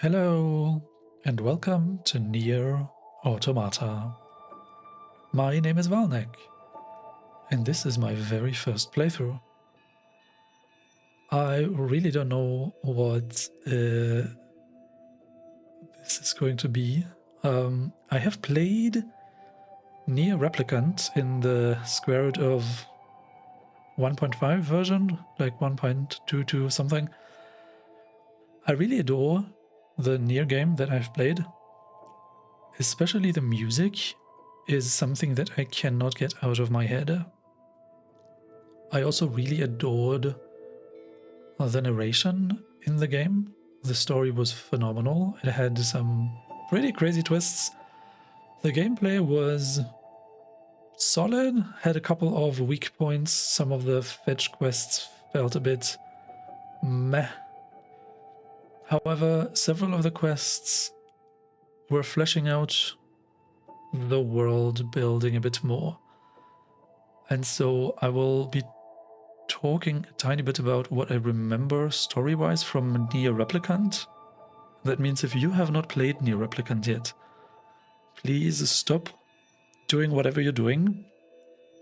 Hello, and welcome to NieR Automata. My name is Valnek, and this is my very first playthrough. I really don't know what this is going to be. I have played NieR Replicant in the square root of 1.5 version, like 1.22 something. I really adore the NieR game that I've played. Especially the music is something that I cannot get out of my head. I also really adored the narration in the game. The story was phenomenal. It had some pretty crazy twists. The gameplay was solid, had a couple of weak points. Some of the fetch quests felt a bit meh. However, several of the quests were fleshing out the world building a bit more. And so I will be talking a tiny bit about what I remember story-wise from NieR Replicant. That means if you have not played NieR Replicant yet, please stop doing whatever you're doing.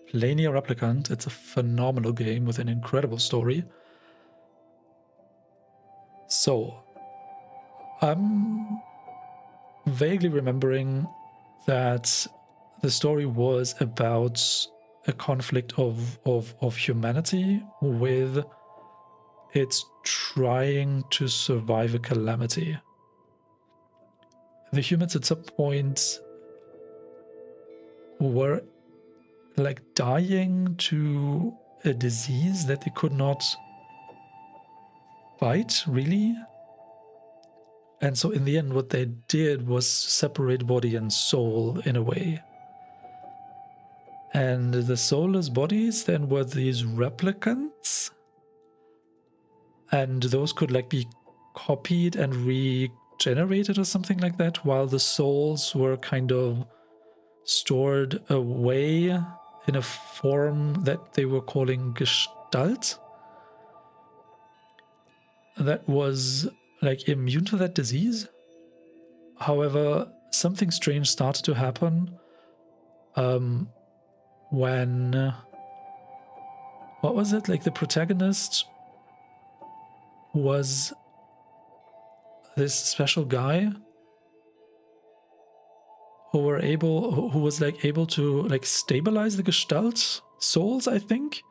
Play NieR Replicant. It's a phenomenal game with an incredible story. So, I'm vaguely remembering that the story was about a conflict of humanity with it's trying to survive a calamity. The humans at some point were like dying to a disease that they could not fight, really. And so in the end, what they did was separate body and soul in a way. And the soulless bodies then were these replicants. And those could like be copied and regenerated or something like that, while the souls were kind of stored away in a form that they were calling Gestalt. That was like immune to that disease. However, something strange started to happen when what was it, like the protagonist was this special guy who was like able to like stabilize the Gestalt souls, I think.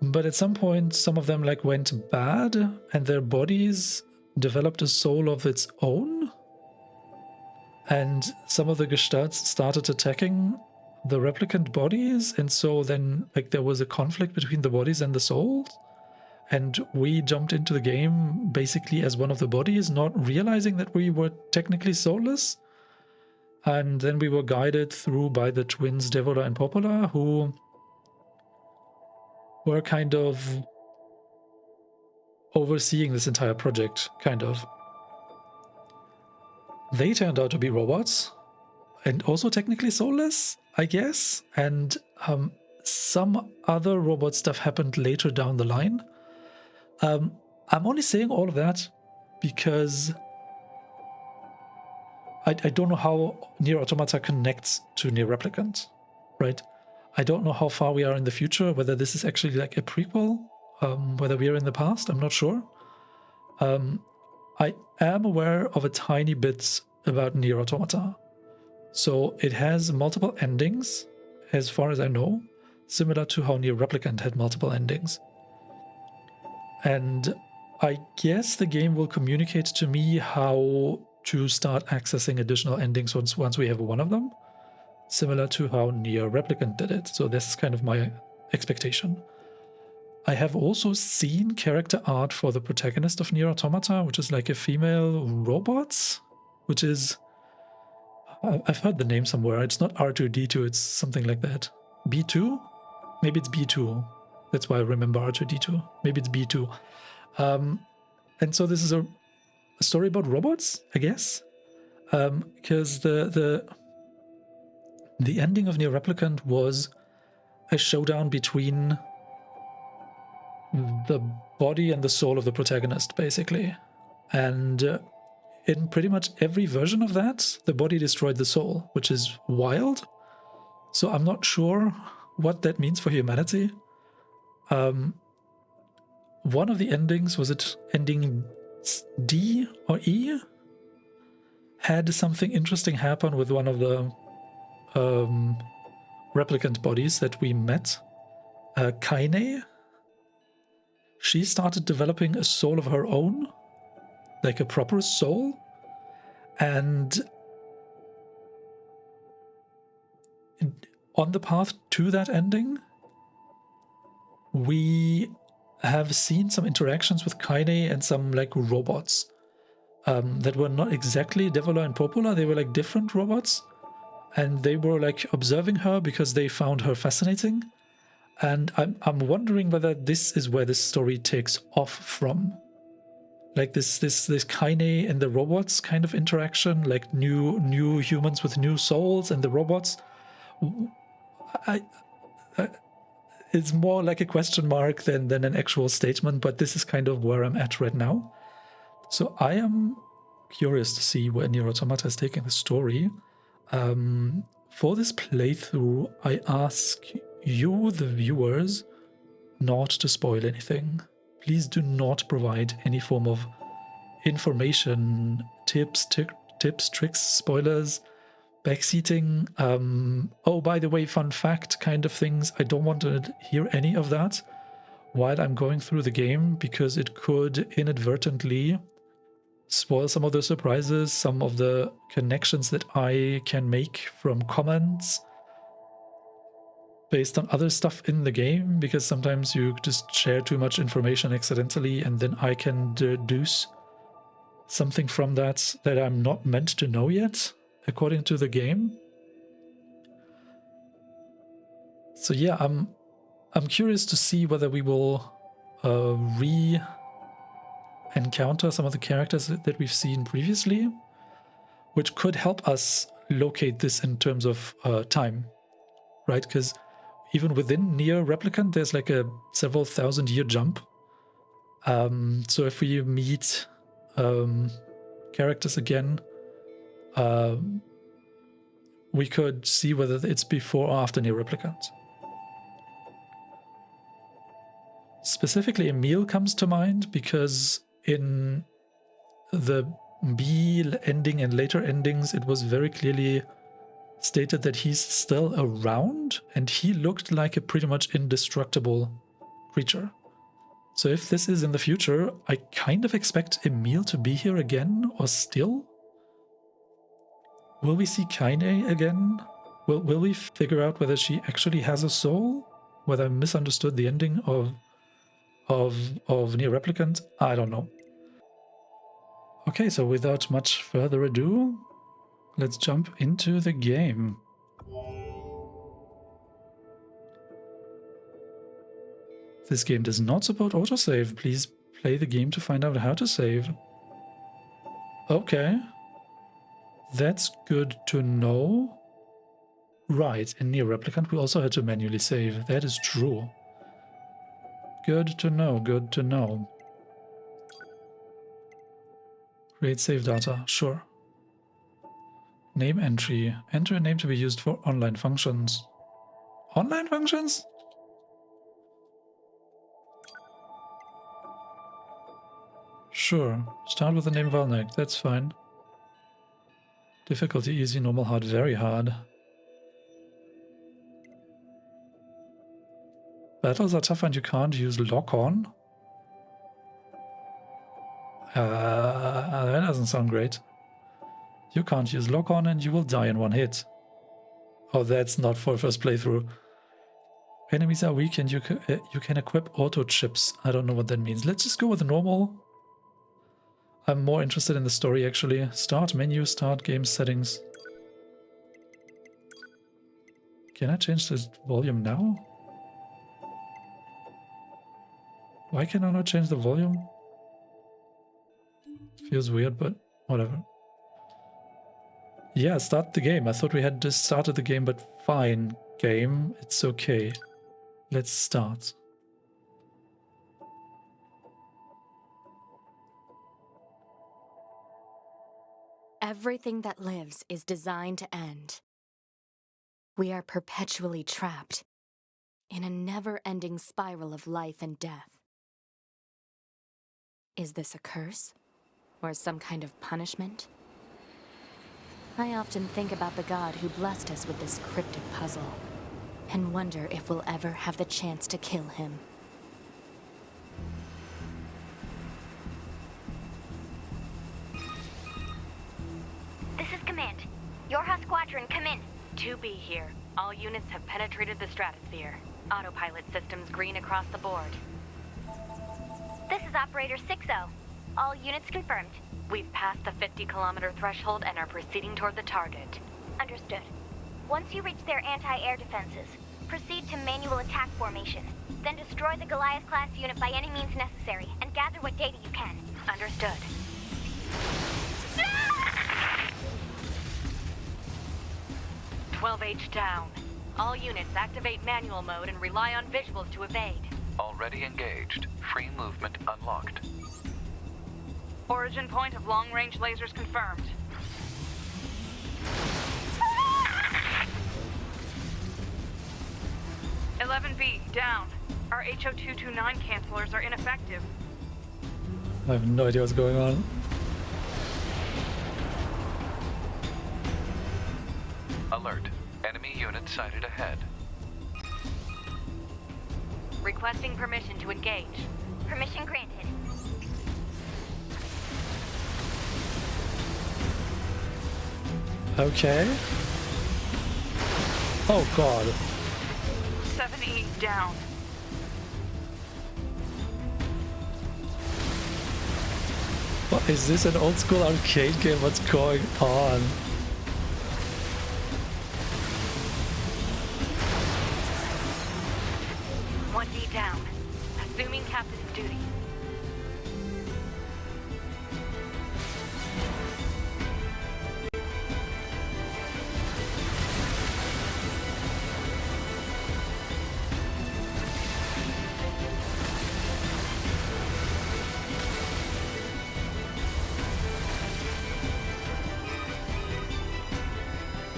But at some point, some of them like went bad and their bodies developed a soul of its own. And some of the Gestalts started attacking the replicant bodies. And so then like there was a conflict between the bodies and the souls. And we jumped into the game basically as one of the bodies, not realizing that we were technically soulless. And then we were guided through by the twins Devola and Popola, who were kind of overseeing this entire project, kind of. They turned out to be robots, and also technically soulless, I guess. And some other robot stuff happened later down the line. I'm only saying all of that because I don't know how NieR Automata connects to NieR Replicant, right? I don't know how far we are in the future, whether this is actually like a prequel, whether we are in the past, I'm not sure. I am aware of a tiny bit about NieR Automata. So it has multiple endings, as far as I know, similar to how NieR Replicant had multiple endings. And I guess the game will communicate to me how to start accessing additional endings once we have one of them, similar to how NieR Replicant did it. So this is kind of my expectation. I have also seen character art for the protagonist of NieR Automata, which is like a female robot, which is... I've heard the name somewhere. It's not R2-D2, it's something like that. B2? Maybe it's B2. That's why I remember R2-D2. Maybe it's B2. And so this is a story about robots, I guess. Because the ending of NieR Replicant was a showdown between the body and the soul of the protagonist, basically. And in pretty much every version of that, the body destroyed the soul, which is wild. So I'm not sure what that means for humanity. One of the endings, was it ending D or E? Had something interesting happen with one of the replicant bodies that we met. Kaine. She started developing a soul of her own, like a proper soul. And on the path to that ending, we have seen some interactions with Kaine and some like robots that were not exactly Devola and Popola. They were like different robots, and they were like observing her because they found her fascinating. And I'm wondering whether this is where this story takes off from, like this Kaine and the robots kind of interaction, like new humans with new souls and the robots. It's more like a question mark than an actual statement, but this is kind of where I'm at right now. So I am curious to see where NieR Automata is taking the story. For this playthrough, I ask you, the viewers, not to spoil anything. Please do not provide any form of information, tips, tricks, spoilers, backseating. Oh, by the way, fun fact kind of things. I don't want to hear any of that while I'm going through the game, because it could inadvertently spoil some of the surprises, some of the connections that I can make from comments based on other stuff in the game, because sometimes you just share too much information accidentally and then I can deduce something from that I'm not meant to know yet, according to the game. So yeah, I'm curious to see whether we will re-encounter some of the characters that we've seen previously, which could help us locate this in terms of time, right? Because even within NieR Replicant, there's like a several thousand-year jump. So if we meet characters again, we could see whether it's before or after NieR Replicant. Specifically, Emil comes to mind because in the B ending and later endings, it was very clearly stated that he's still around, and he looked like a pretty much indestructible creature. So if this is in the future, I kind of expect Emil to be here again, or still? Will we see Kaine again? Will we figure out whether she actually has a soul? Whether I misunderstood the ending of NieR Replicant? I don't know. Okay, so without much further ado, let's jump into the game. This game does not support autosave. Please play the game to find out how to save. Okay. That's good to know. Right, in NieR Replicant we also had to manually save. That is true. Good to know, good to know. Create save data, sure. Name entry. Enter a name to be used for online functions. Online functions? Sure. Start with the name Valnek, that's fine. Difficulty easy, normal, hard, very hard. Battles are tough and you can't use lock-on? That doesn't sound great. You can't use lock-on and you will die in one hit. Oh, that's not for first playthrough. Enemies are weak and you can equip auto chips. I don't know what that means. Let's just go with normal. I'm more interested in the story, actually. Start menu, start game settings. Can I change this volume now? Why can I not change the volume? Feels weird, but whatever. Yeah, start the game. I thought we had just started the game, but fine, game. It's okay. Let's start. Everything that lives is designed to end. We are perpetually trapped in a never-ending spiral of life and death. Is this a curse? Or some kind of punishment? I often think about the god who blessed us with this cryptic puzzle, and wonder if we'll ever have the chance to kill him. This is Command. Yorha Squadron, come in. 2B here. All units have penetrated the stratosphere. Autopilot systems green across the board. This is Operator 6-0. All units confirmed. We've passed the 50-kilometer threshold and are proceeding toward the target. Understood. Once you reach their anti-air defenses, proceed to manual attack formation. Then destroy the Goliath-class unit by any means necessary, and gather what data you can. Understood. 12H down. All units activate manual mode and rely on visuals to evade. Already engaged. Free movement unlocked. Origin point of long-range lasers confirmed. "11B, down. Our HO229 cancelers are ineffective. I have no idea what's going on. Alert. Enemy unit sighted ahead. Requesting permission to engage. Permission granted. Okay. Oh god. 7E, down. What is this, an old school arcade game? What's going on? Down. Assuming captain's duty.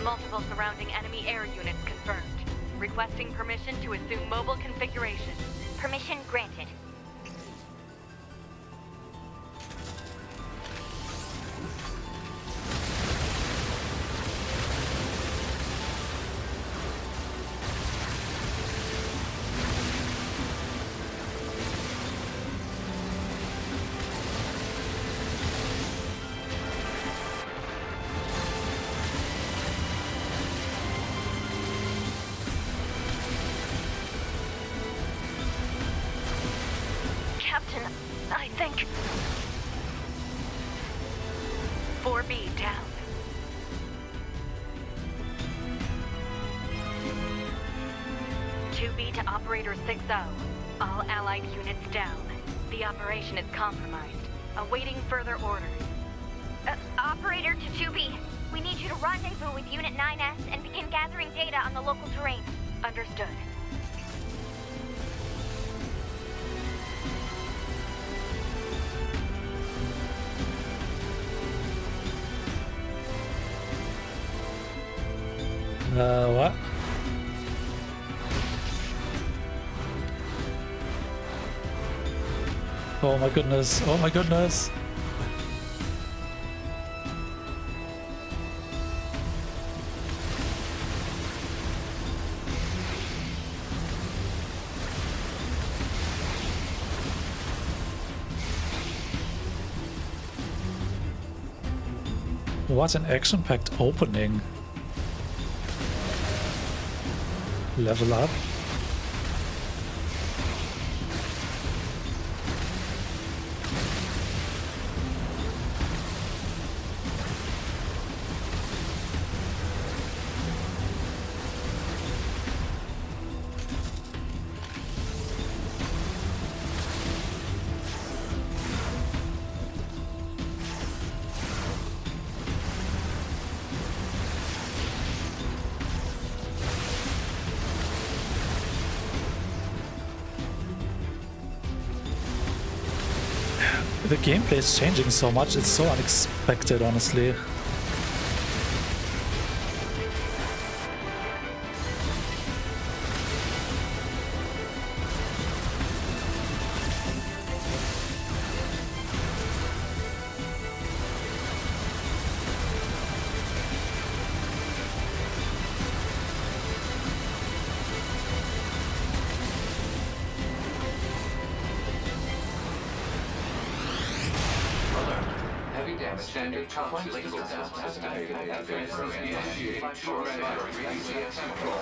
Multiple surrounding enemy air units confirmed. Requesting permission to assume mobile configuration. Permission granted. Captain, I think... 4B down. "2B to Operator 6-0. All allied units down. The operation is compromised. Awaiting further orders. Operator to 2B. We need you to rendezvous with Unit 9S and begin gathering data on the local terrain. Understood. What? Oh my goodness, oh my goodness. What an action-packed opening. Level up. The gameplay is changing so much, it's so unexpected, honestly. Heavy damage. Standard top laser activated. Initiate short range control.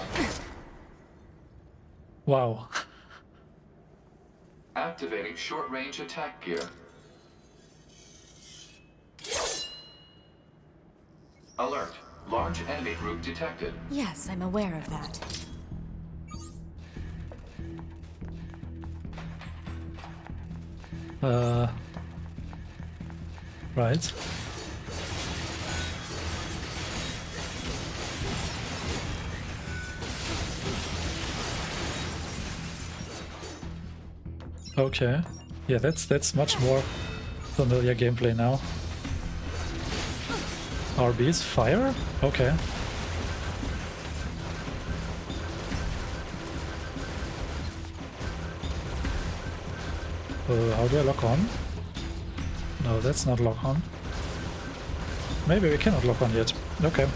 Wow. Activating short-range attack gear. Alert. Large enemy group detected. Yes, I'm aware of that. Right. Okay. Yeah, that's much more familiar gameplay now. RB's fire? Okay. How do I lock on? No, that's not lock on. Maybe we cannot lock on yet. Okay.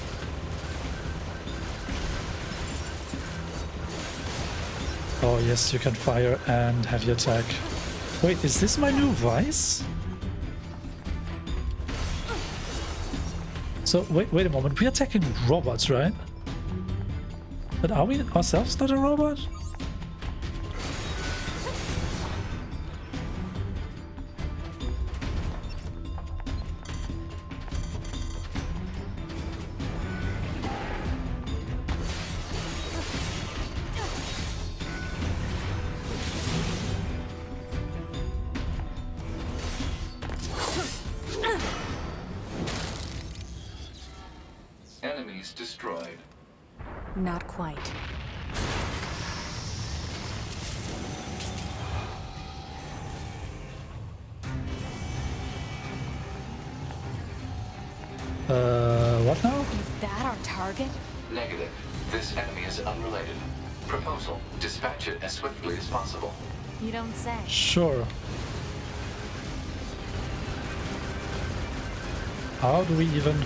Oh yes, you can fire and heavy attack. Wait, is this my new vice? So wait a moment, we're attacking robots, right? But are we ourselves not a robot? Enemies destroyed. Not quite. What now? Is that our target? Negative. This enemy is unrelated. Proposal. Dispatch it as swiftly as possible. You don't say. Sure. How do we even...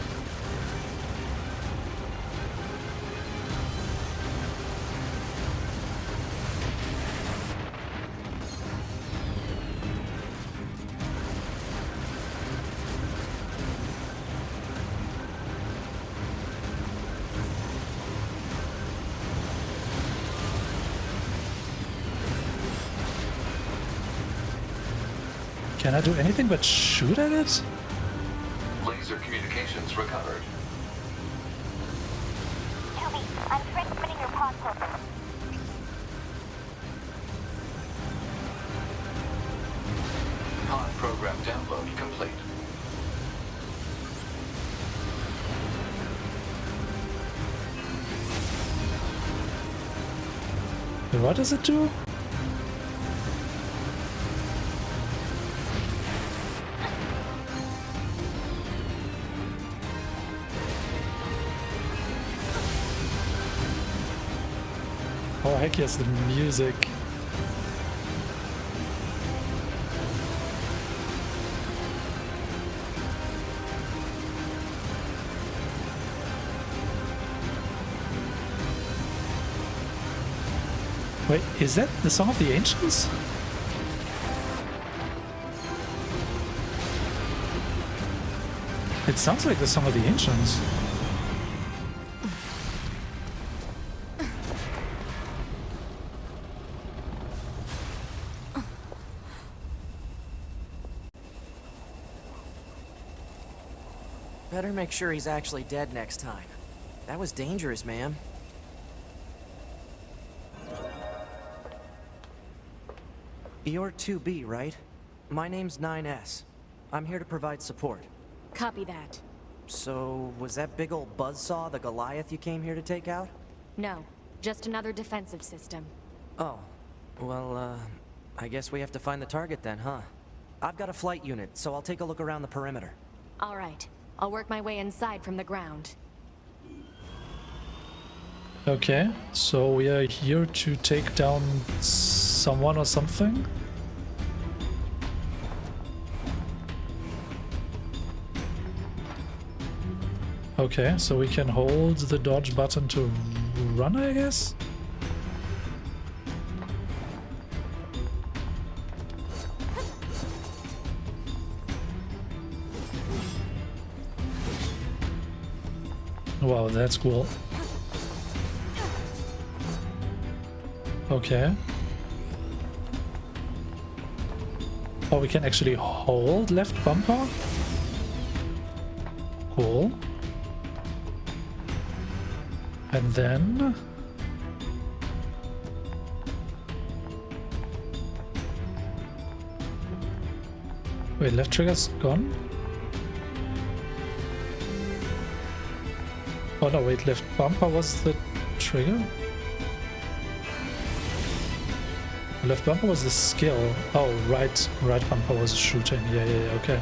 Can I do anything but shoot at it? Laser communications recovered. 2B, I'm transmitting your pod program. Pod program download complete. What does it do? Oh heck yes, the music. Wait, is that the Song of the Ancients? It sounds like the Song of the Ancients. Better make sure he's actually dead next time. That was dangerous, ma'am. You're 2B, right? My name's 9S. I'm here to provide support. Copy that. So, was that big old buzzsaw the Goliath you came here to take out? No, just another defensive system. Oh, well, I guess we have to find the target then, huh? I've got a flight unit, so I'll take a look around the perimeter. All right, I'll work my way inside from the ground. Okay, so we are here to take down someone or something? Okay, so we can hold the dodge button to run, I guess? Wow, that's cool. Okay. Oh, we can actually hold left bumper? Cool. And then... Wait, left trigger's gone? Oh no, wait, left bumper was the trigger? Left bumper was the skill. Oh, right bumper was shooting. Yeah, okay.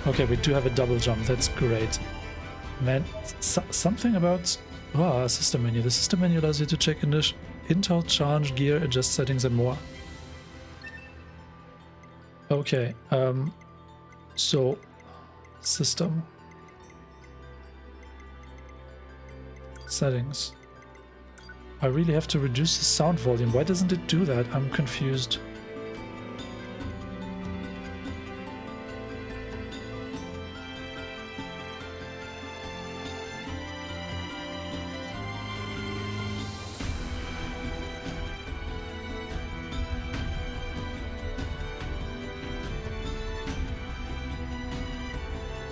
Okay, we do have a double jump. That's great. Man, something about... Oh, system menu. The system menu allows you to check Intel, charge, gear, adjust settings and more. Okay, so... System. Settings. I really have to reduce the sound volume. Why doesn't it do that? I'm confused.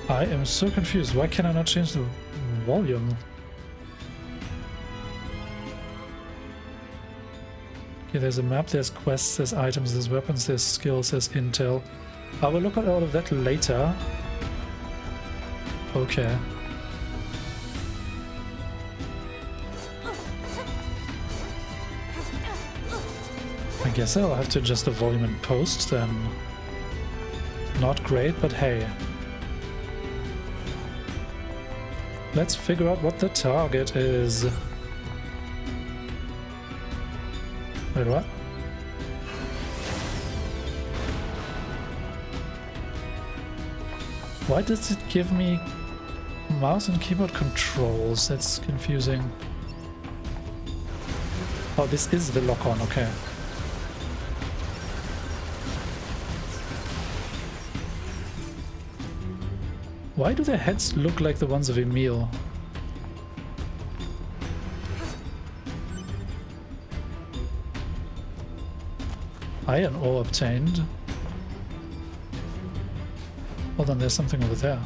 I am so confused. Why can I not change the volume? Okay, there's a map, there's quests, there's items, there's weapons, there's skills, there's intel. I will look at all of that later. Okay. I guess I'll have to adjust the volume in post then. Not great, but hey. Let's figure out what the target is. Wait, what? Why does it give me mouse and keyboard controls? That's confusing. Oh, this is the lock-on, okay. Why do their heads look like the ones of Emil? Iron ore obtained. Hold on, there's something over there.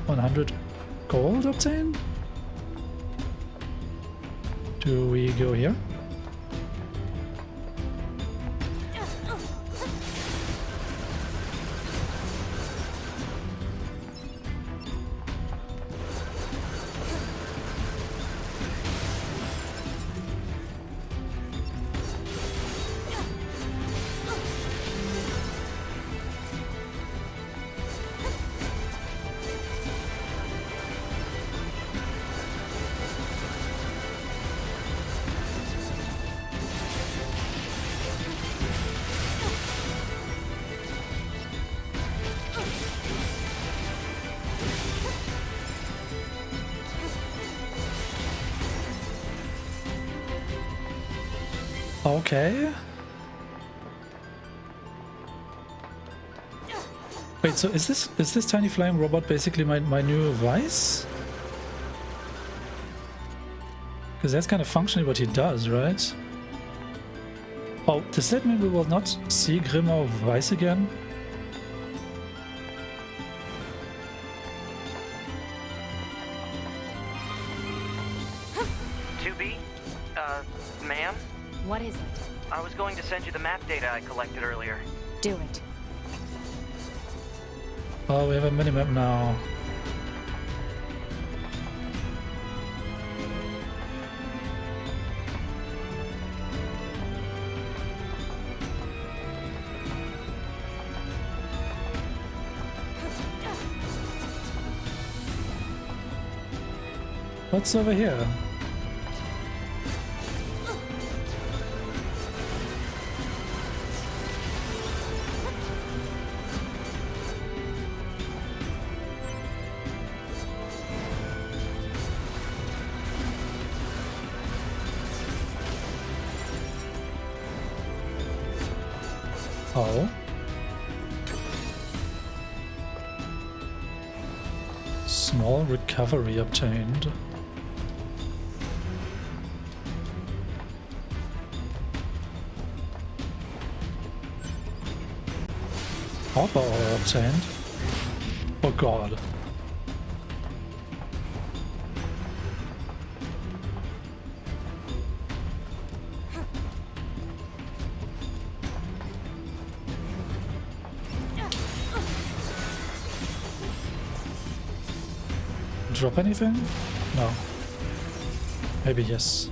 100 gold obtained? Do we go here? Okay. Wait, so is this tiny flying robot basically my new vice? Because that's kind of functionally what he does, right? Oh, does that mean we will not see Grimmer Weiss again? Ma'am? What is it? I was going to send you the map data I collected earlier. Do it. Oh, we have a minimap now. What's over here? Oh. Small recovery obtained. Power obtained. Oh god. Drop anything? No. Maybe yes.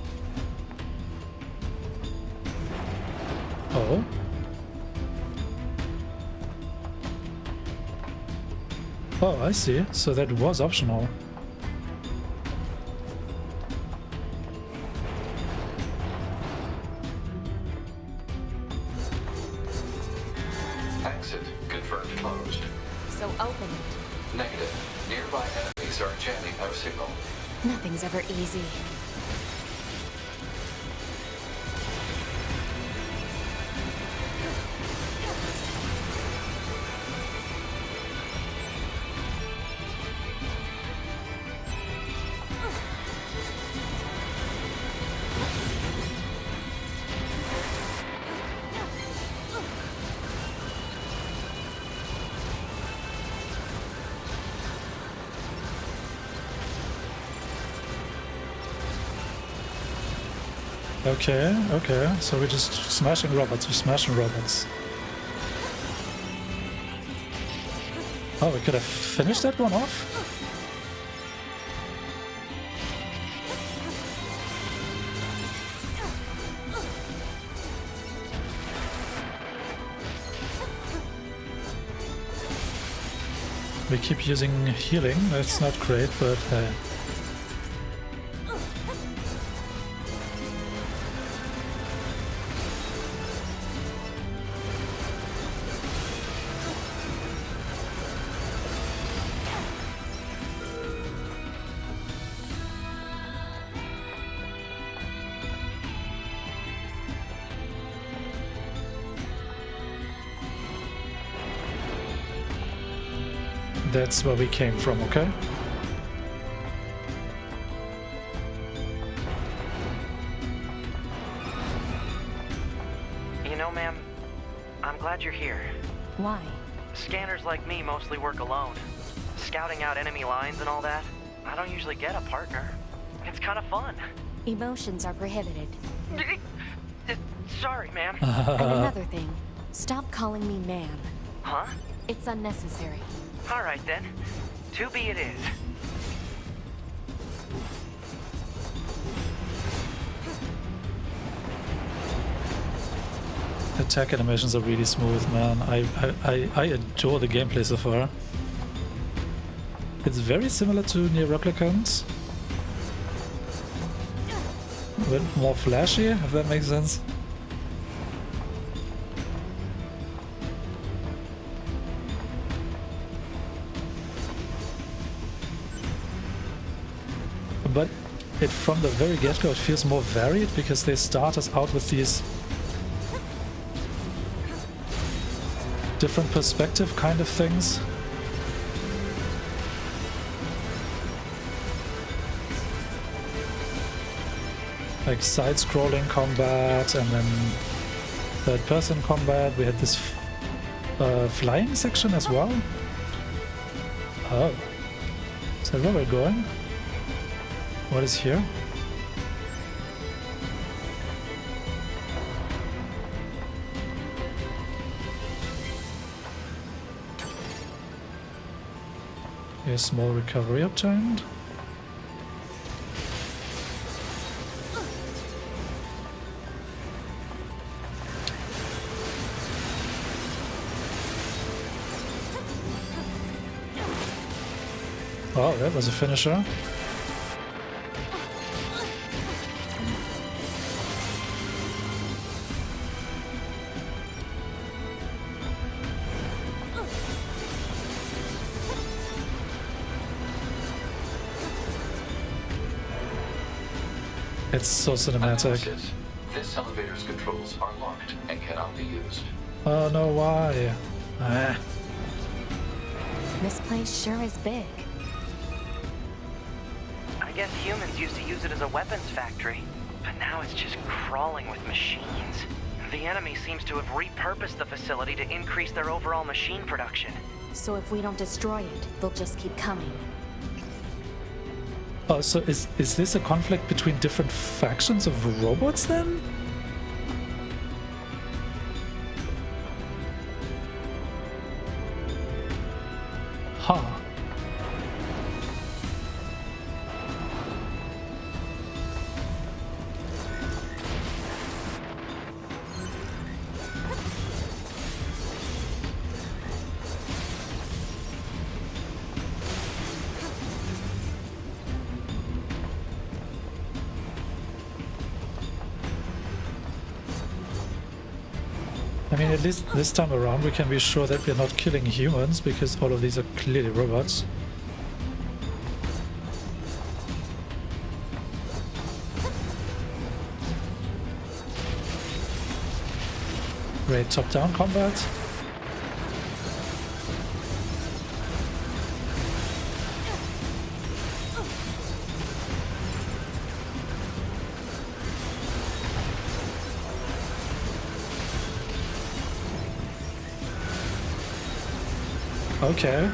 Oh. Oh, I see. So that was optional. Exit confirmed closed. So open it. Negative. Nearby enemies are jamming our signal. Nothing's ever easy. Okay, okay. So we're just smashing robots, we're smashing robots. Oh, we could have finished that one off? We keep using healing, that's not great, but that's where we came from, okay? You know, ma'am, I'm glad you're here. Why? Scanners like me mostly work alone. Scouting out enemy lines and all that, I don't usually get a partner. It's kind of fun. Emotions are prohibited. Sorry, ma'am. And another thing, stop calling me ma'am. Huh? It's unnecessary. All right, then. 2B it is. Attack animations are really smooth, man. I adore the gameplay so far. It's very similar to NieR Replicant. A bit more flashy, if that makes sense. But it, from the very get-go, it feels more varied because they start us out with these different perspective kind of things. Like side-scrolling combat and then third-person combat. We had this flying section as well. Oh. Is that where we're going? What is here? A small recovery obtained. Oh, that was a finisher. It's so cinematic. Analysis. This elevator's controls are locked and cannot be used. Oh no, why? Ah. This place sure is big. I guess humans used to use it as a weapons factory, but now it's just crawling with machines. The enemy seems to have repurposed the facility to increase their overall machine production. So if we don't destroy it, they'll just keep coming. Oh, so is this a conflict between different factions of robots then? Huh. I mean, at least this time around we can be sure that we're not killing humans, because all of these are clearly robots. Great top-down combat. Okay.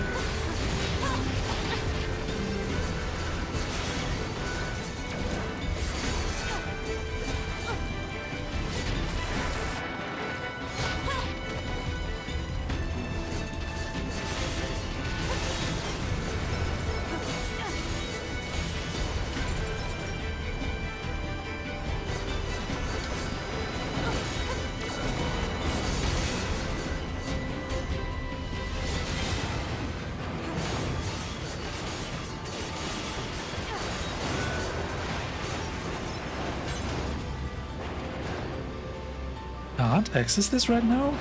Can't access this right now?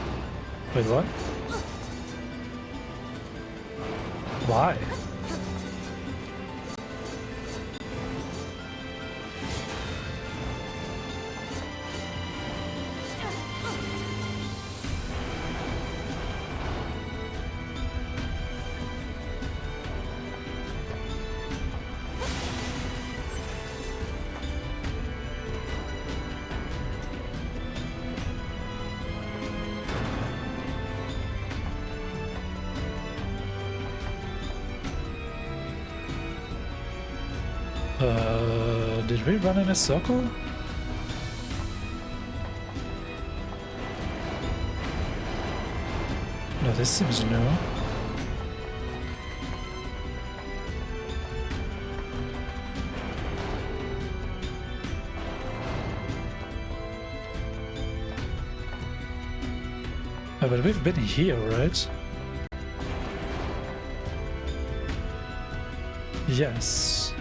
Wait, what? Why? Did we run in a circle? No, this seems new. Oh, but we've been here, right? Yes.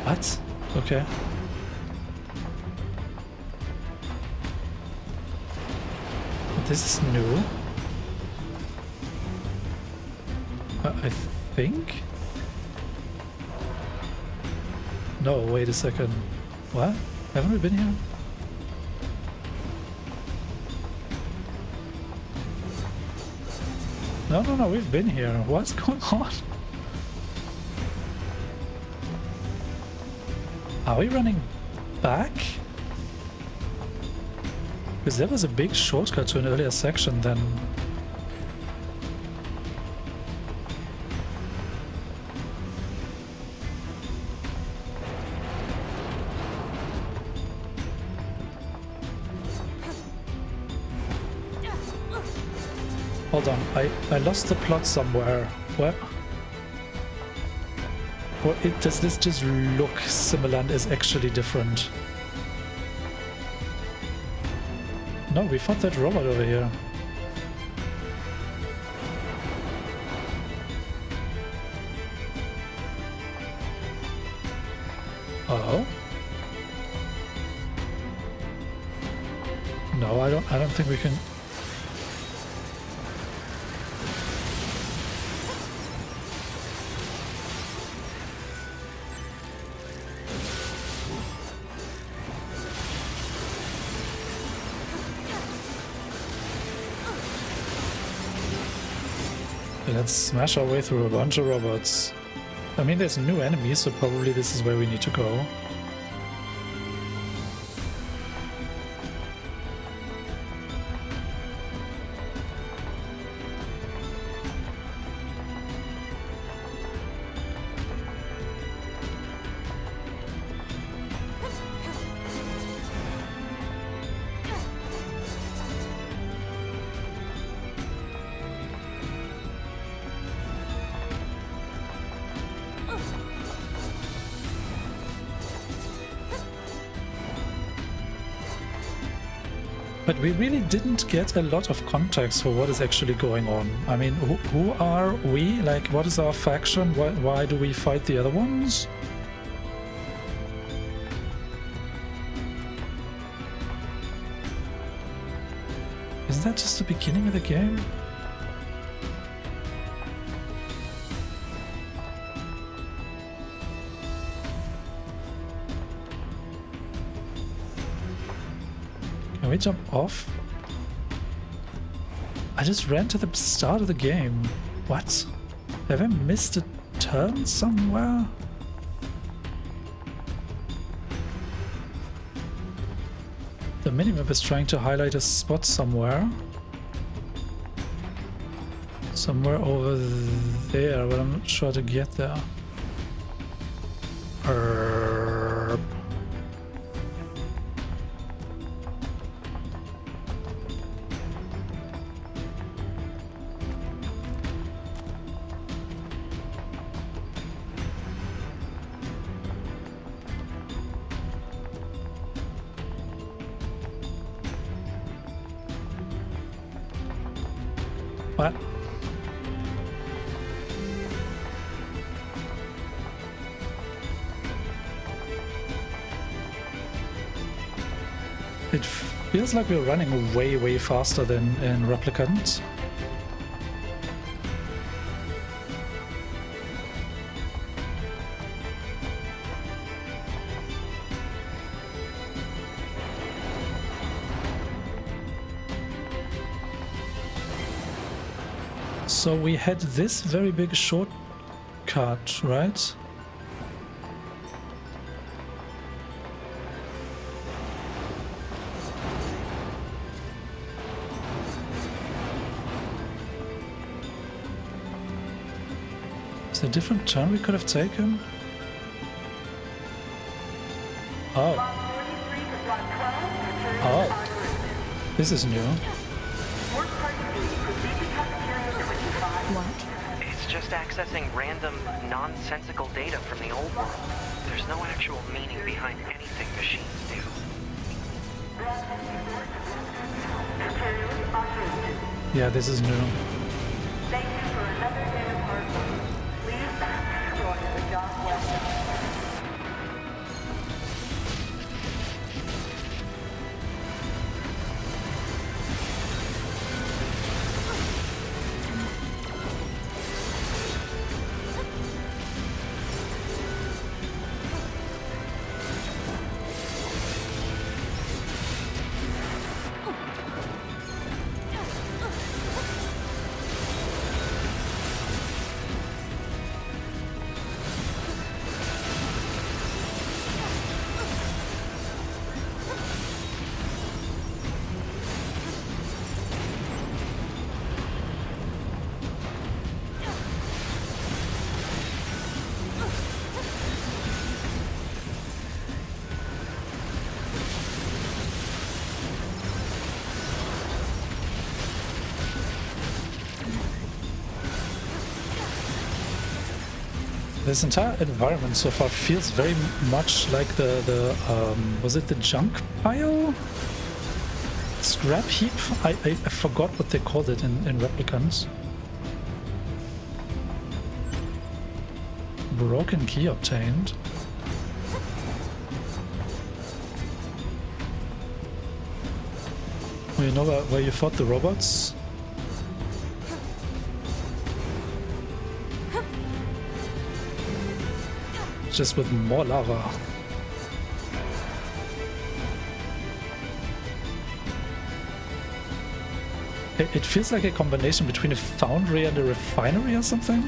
What? Okay. This is new. I think? No, wait a second. What? Haven't we been here? No, we've been here. What's going on? Are we running back? Because there was a big shortcut to an earlier section then. Hold on, I lost the plot somewhere. Where? Or does this just look similar and is actually different? No, we fought that robot over here. Oh? No, I don't think we can. let's smash our way through a bunch of robots. I mean, there's new enemies, so probably this is where we need to go. But we really didn't get a lot of context for what is actually going on. I mean, who are we? Like, what is our faction? Why do we fight the other ones? Isn't that just the beginning of the game? Can we jump off? I just ran to the start of the game. What? Have I missed a turn somewhere? The minimap is trying to highlight a spot somewhere. Somewhere over there, but I'm not sure to get there. What? It feels like we're running way faster than in Replicant. So we had this very big shortcut, right? Is there a different turn we could have taken? Oh. Oh. This is new. What? It's just accessing random, nonsensical data from the old world. There's no actual meaning behind anything machines do. Yeah, this is new. Thank you for another day of hard work. Please join the John West. This entire environment so far feels very much like the was it the junk pile? Scrap heap? I forgot what they called it in Replicants. Broken key obtained. Well, you know where you fought the robots? Just with more lava. It feels like a combination between a foundry and a refinery or something.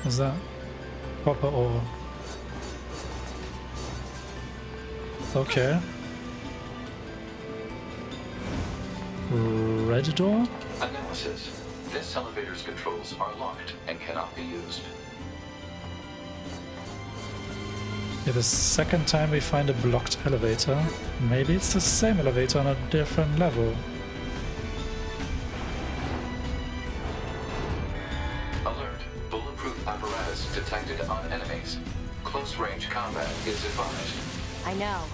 Is that copper ore? Okay. Red door? Analysis. This elevator's controls are locked and cannot be used. Yeah, the second time we find a blocked elevator. Maybe it's the same elevator on a different level. Alert. Bulletproof apparatus detected on enemies. Close-range combat is advised. I know.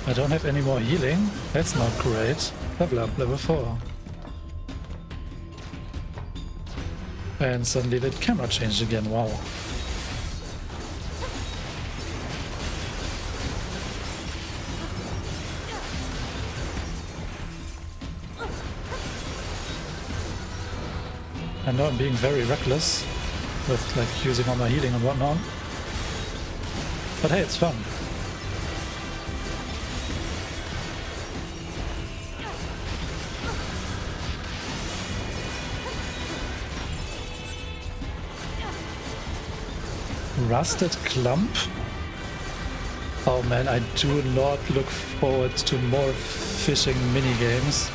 I don't have any more healing. That's not great. Level up, level 4. And suddenly the camera changed again, wow. I know I'm being very reckless with like using all my healing and whatnot. But hey, it's fun. Rusted clump? Oh man, I do not look forward to more fishing minigames.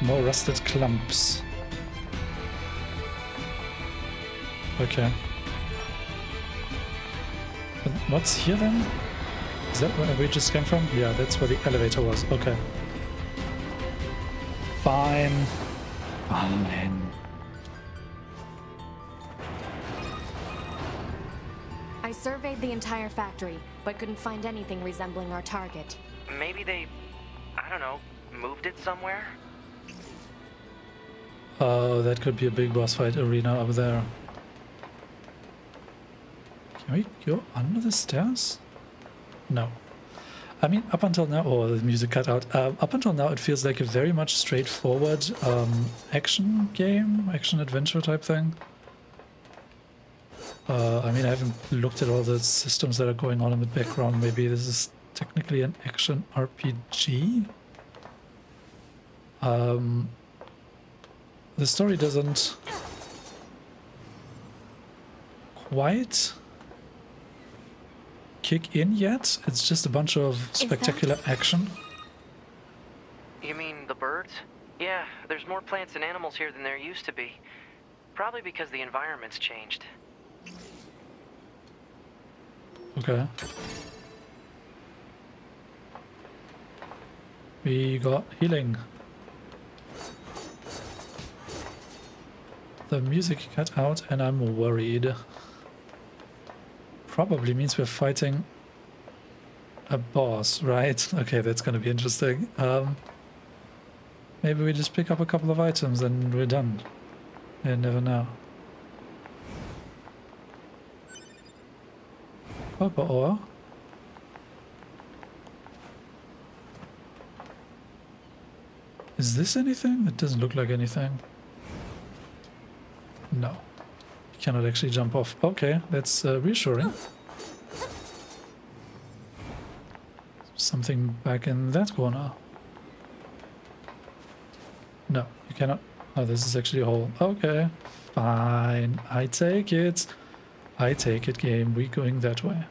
More rusted clumps. Okay. But what's here then? Is that where we just came from? Yeah, that's where the elevator was. Okay. Fine. Fine. I surveyed the entire factory, but couldn't find anything resembling our target. Maybe they, I don't know, moved it somewhere? Oh, that could be a big boss fight arena up there. Can we go under the stairs? No. I mean, up until now, oh, the music cut out. Up until now, it feels like a very much straightforward action game, action adventure type thing. I mean, I haven't looked at all the systems that are going on in the background. Maybe this is technically an action RPG. The story doesn't quite kick in yet. It's just a bunch of spectacular action. You mean the birds? Yeah, there's more plants and animals here than there used to be. Probably because the environment's changed. Okay. We got healing. The music cut out and I'm worried. Probably means we're fighting a boss, right? Okay, that's gonna be interesting. Maybe we just pick up a couple of items and we're done. You never know. Copper ore. Is this anything? It doesn't look like anything. No. You cannot actually jump off. Okay, that's reassuring. something back in that corner. No, you cannot. Oh, this is actually a hole. Okay, fine. I take it. I take it, game. We're going that way.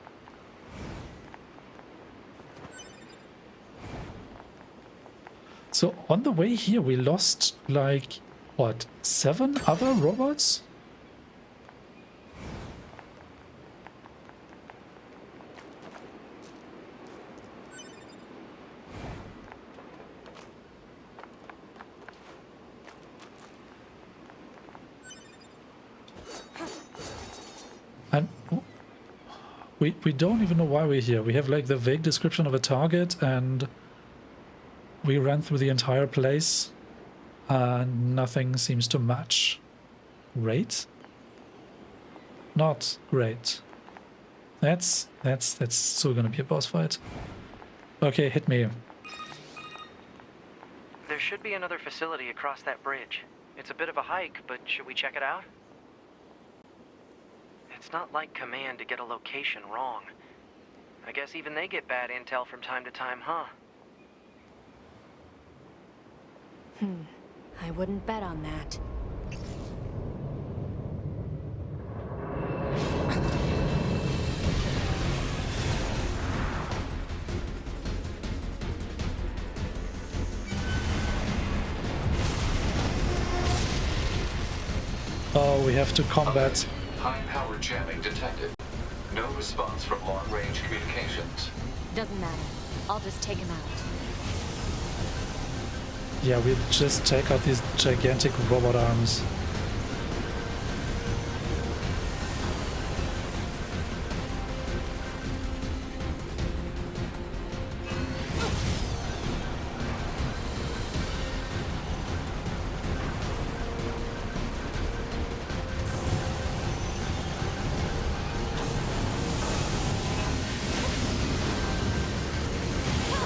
So on the way here, we lost, like, what, 7 other robots? And we don't even know why we're here. We have like the vague description of a target and we ran through the entire place and nothing seems to match. Great? Not great. That's still gonna be a boss fight. Okay, hit me. There should be another facility across that bridge. It's a bit of a hike, but should we check it out? It's not like Command to get a location wrong. I guess even they get bad intel from time to time, huh? I wouldn't bet on that. Oh, we have to combat. High-power jamming detected. No response from long-range communications. Doesn't matter. I'll just take him out. Yeah, we just take out these gigantic robot arms.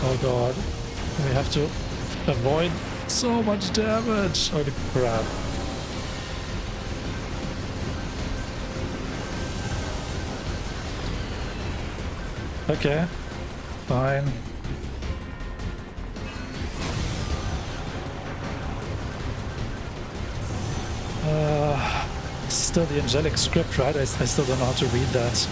Oh god, we have to avoid so much damage. Holy crap. Okay, fine. Still the angelic script, right? I still don't know how to read that.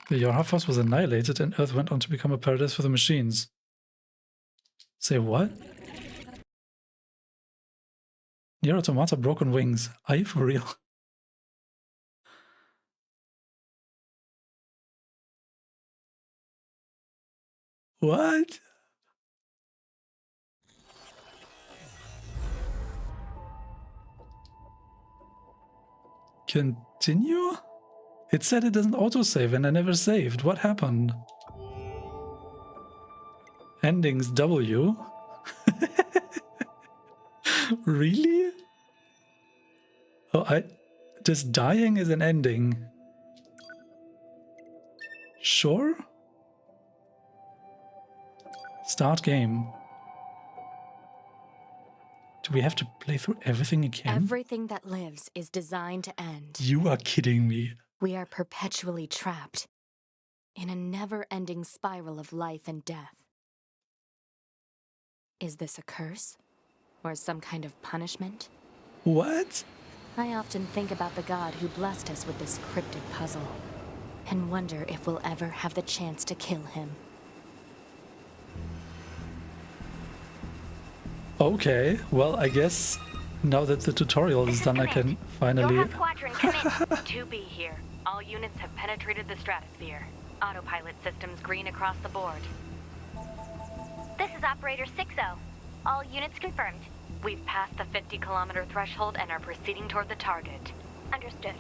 The Yorhafos was annihilated and Earth went on to become a paradise for the machines. Say what? NieR Automata broken wings. Are you for real? What? Continue? It said it doesn't autosave and I never saved. What happened? Endings W? Really? Oh, just dying is an ending. Sure? Start game. Do we have to play through everything again? Everything that lives is designed to end. You are kidding me. We are perpetually trapped in a never-ending spiral of life and death. Is this a curse? Or some kind of punishment? What? I often think about the god who blessed us with this cryptic puzzle, and wonder if we'll ever have the chance to kill him. Okay, well, I guess now that the tutorial is done, I can finally... Yorha Squadron, come in. 2B here. All units have penetrated the stratosphere. Autopilot systems green across the board. This is Operator 6-0. All units confirmed. We've passed the 50-kilometer threshold and are proceeding toward the target. Understood.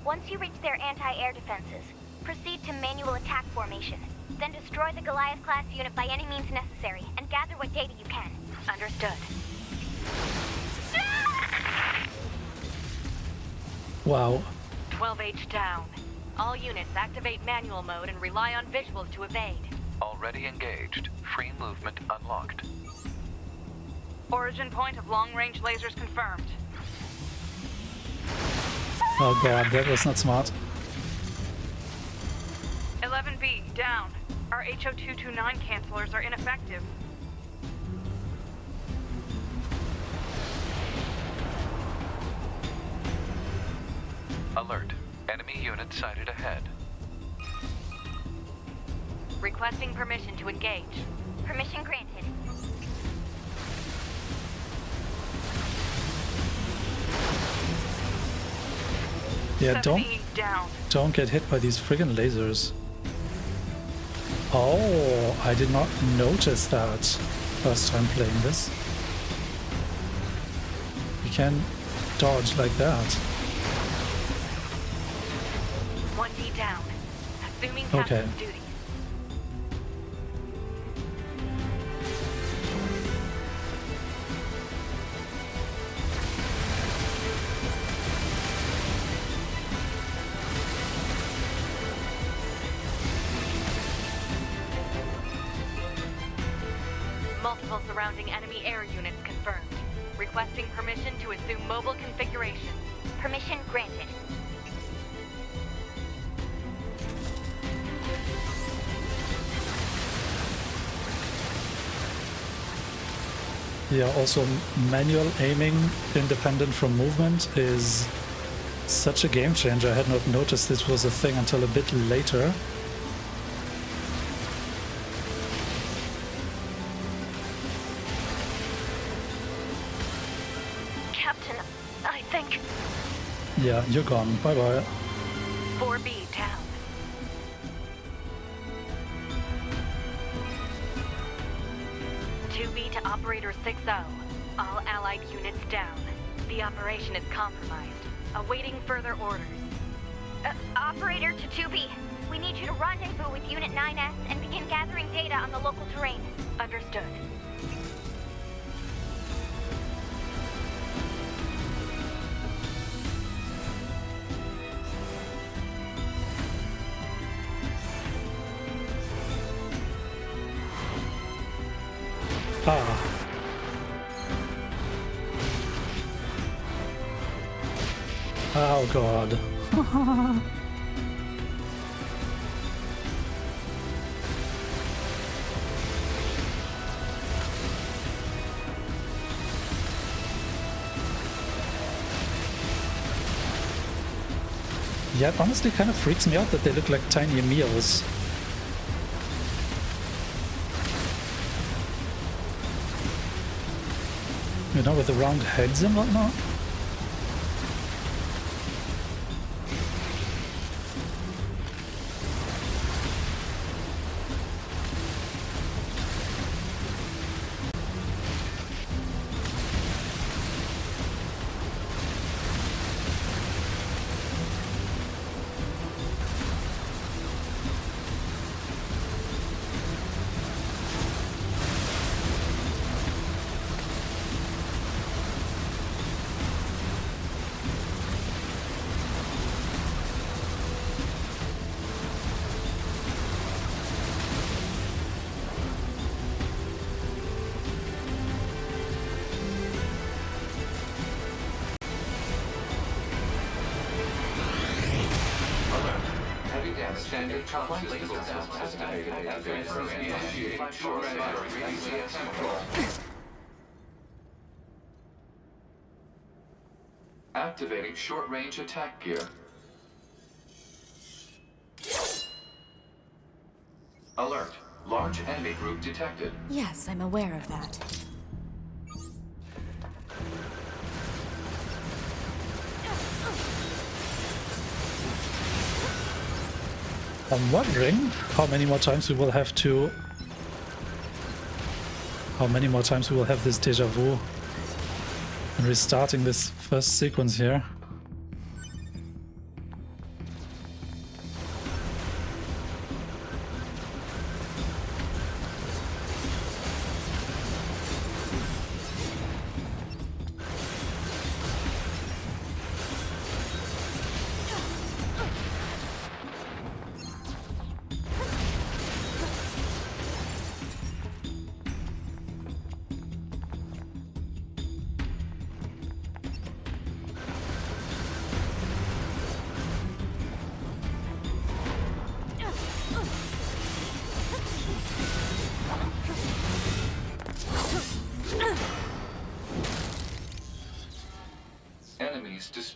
Once you reach their anti-air defenses, proceed to manual attack formation. Then destroy the Goliath-class unit by any means necessary, and gather what data you can. Understood. Wow. 12H down. All units activate manual mode and rely on visuals to evade. Already engaged. Free movement unlocked. Origin point of long-range lasers confirmed. Oh god, that was not smart. 11B, down. Our HO229 cancelers are ineffective. Alert. Enemy unit sighted ahead. Requesting permission to engage. Permission granted. Yeah, 70 down. don't get hit by these friggin' lasers. Oh, I did not notice that first time playing this. You can dodge like that. 1D down. Assuming Okay. captain's duty. Multiple surrounding enemy air units confirmed. Requesting permission to assume mobile configuration. Permission granted. Yeah, also manual aiming independent from movement is such a game changer. I had not noticed this was a thing until a bit later. Captain, I think... Yeah, you're gone. Bye bye. 4B down. B to Operator 6-0. All allied units down. The operation is compromised. Awaiting further orders. Operator to 2B. We need you to rendezvous with Unit 9S and begin gathering data on the local terrain. Understood. Ah. Oh god. Yeah, it honestly kind of freaks me out that they look like tiny meals. You know, with the round heads and whatnot. Standard top laser test activated. Initiate short battery control. Activating short-range attack gear. Alert. Large enemy group detected. Yes, I'm aware of that. I'm wondering how many more times we will have to... How many more times we will have this deja vu and restarting this first sequence here.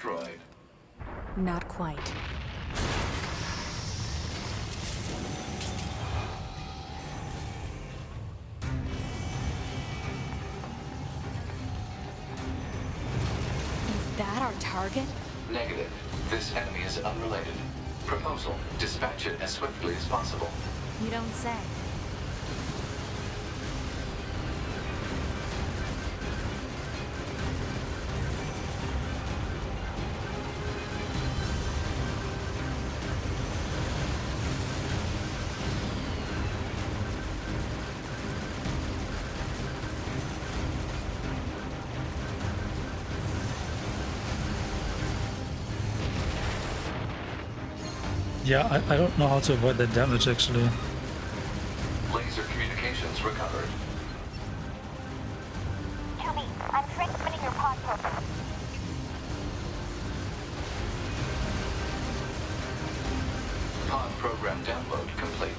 destroyed. Not quite. Is that our target? Negative. This enemy is unrelated. Proposal: dispatch it as swiftly as possible. You don't say. Yeah, I don't know how to avoid that damage actually. Laser communications recovered. 2B, I'm transmitting your pod program. Pod program download complete.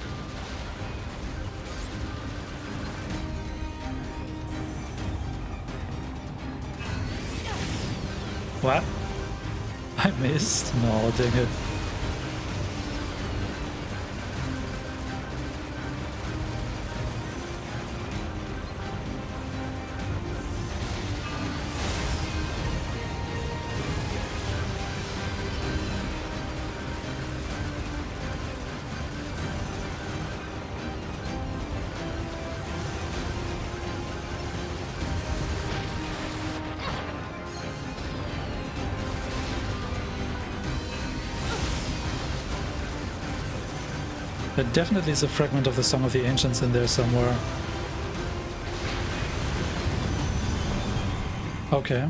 What? I missed? No, dang it. There definitely is a fragment of the Song of the Ancients in there somewhere. Okay.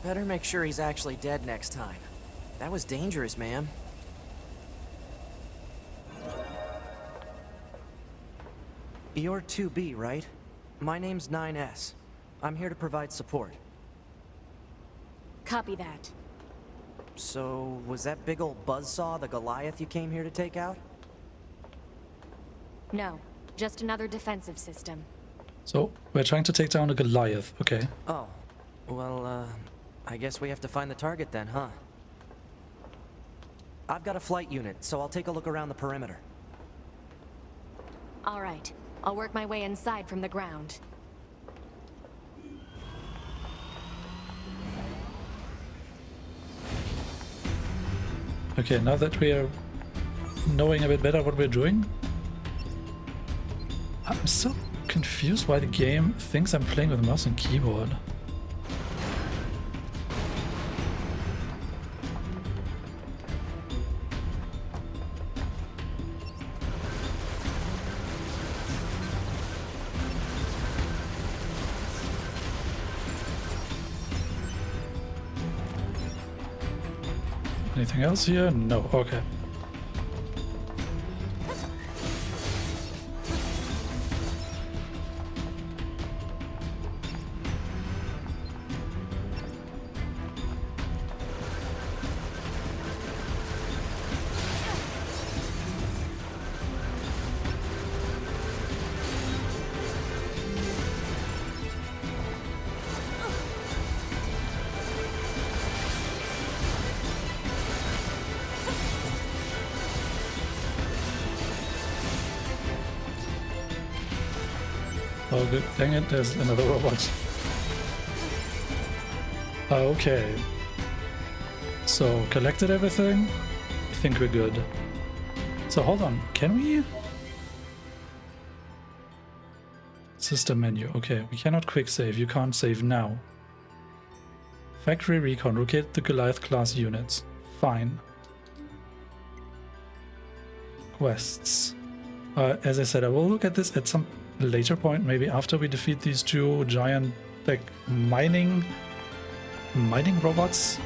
Better make sure he's actually dead next time. That was dangerous, ma'am. You're 2B, right? My name's 9S. I'm here to provide support. Copy that. So, was that big old buzzsaw the Goliath you came here to take out? No, just another defensive system. So, we're trying to take down a Goliath, okay. Oh, well, I guess we have to find the target then, huh? I've got a flight unit, so I'll take a look around the perimeter. All right, I'll work my way inside from the ground. Okay, now that we are knowing a bit better what we're doing, I'm still confused why the game thinks I'm playing with mouse and keyboard. Anything else here? No. Okay. Oh, good. Dang it, there's another robot. Okay. So, collected everything? I think we're good. So, hold on. Can we? System menu. Okay, we cannot quick save. You can't save now. Factory recon. Locate the Goliath class units. Fine. Quests. As I said, I will look at this at some later point, maybe after we defeat these two giant, like, mining robots.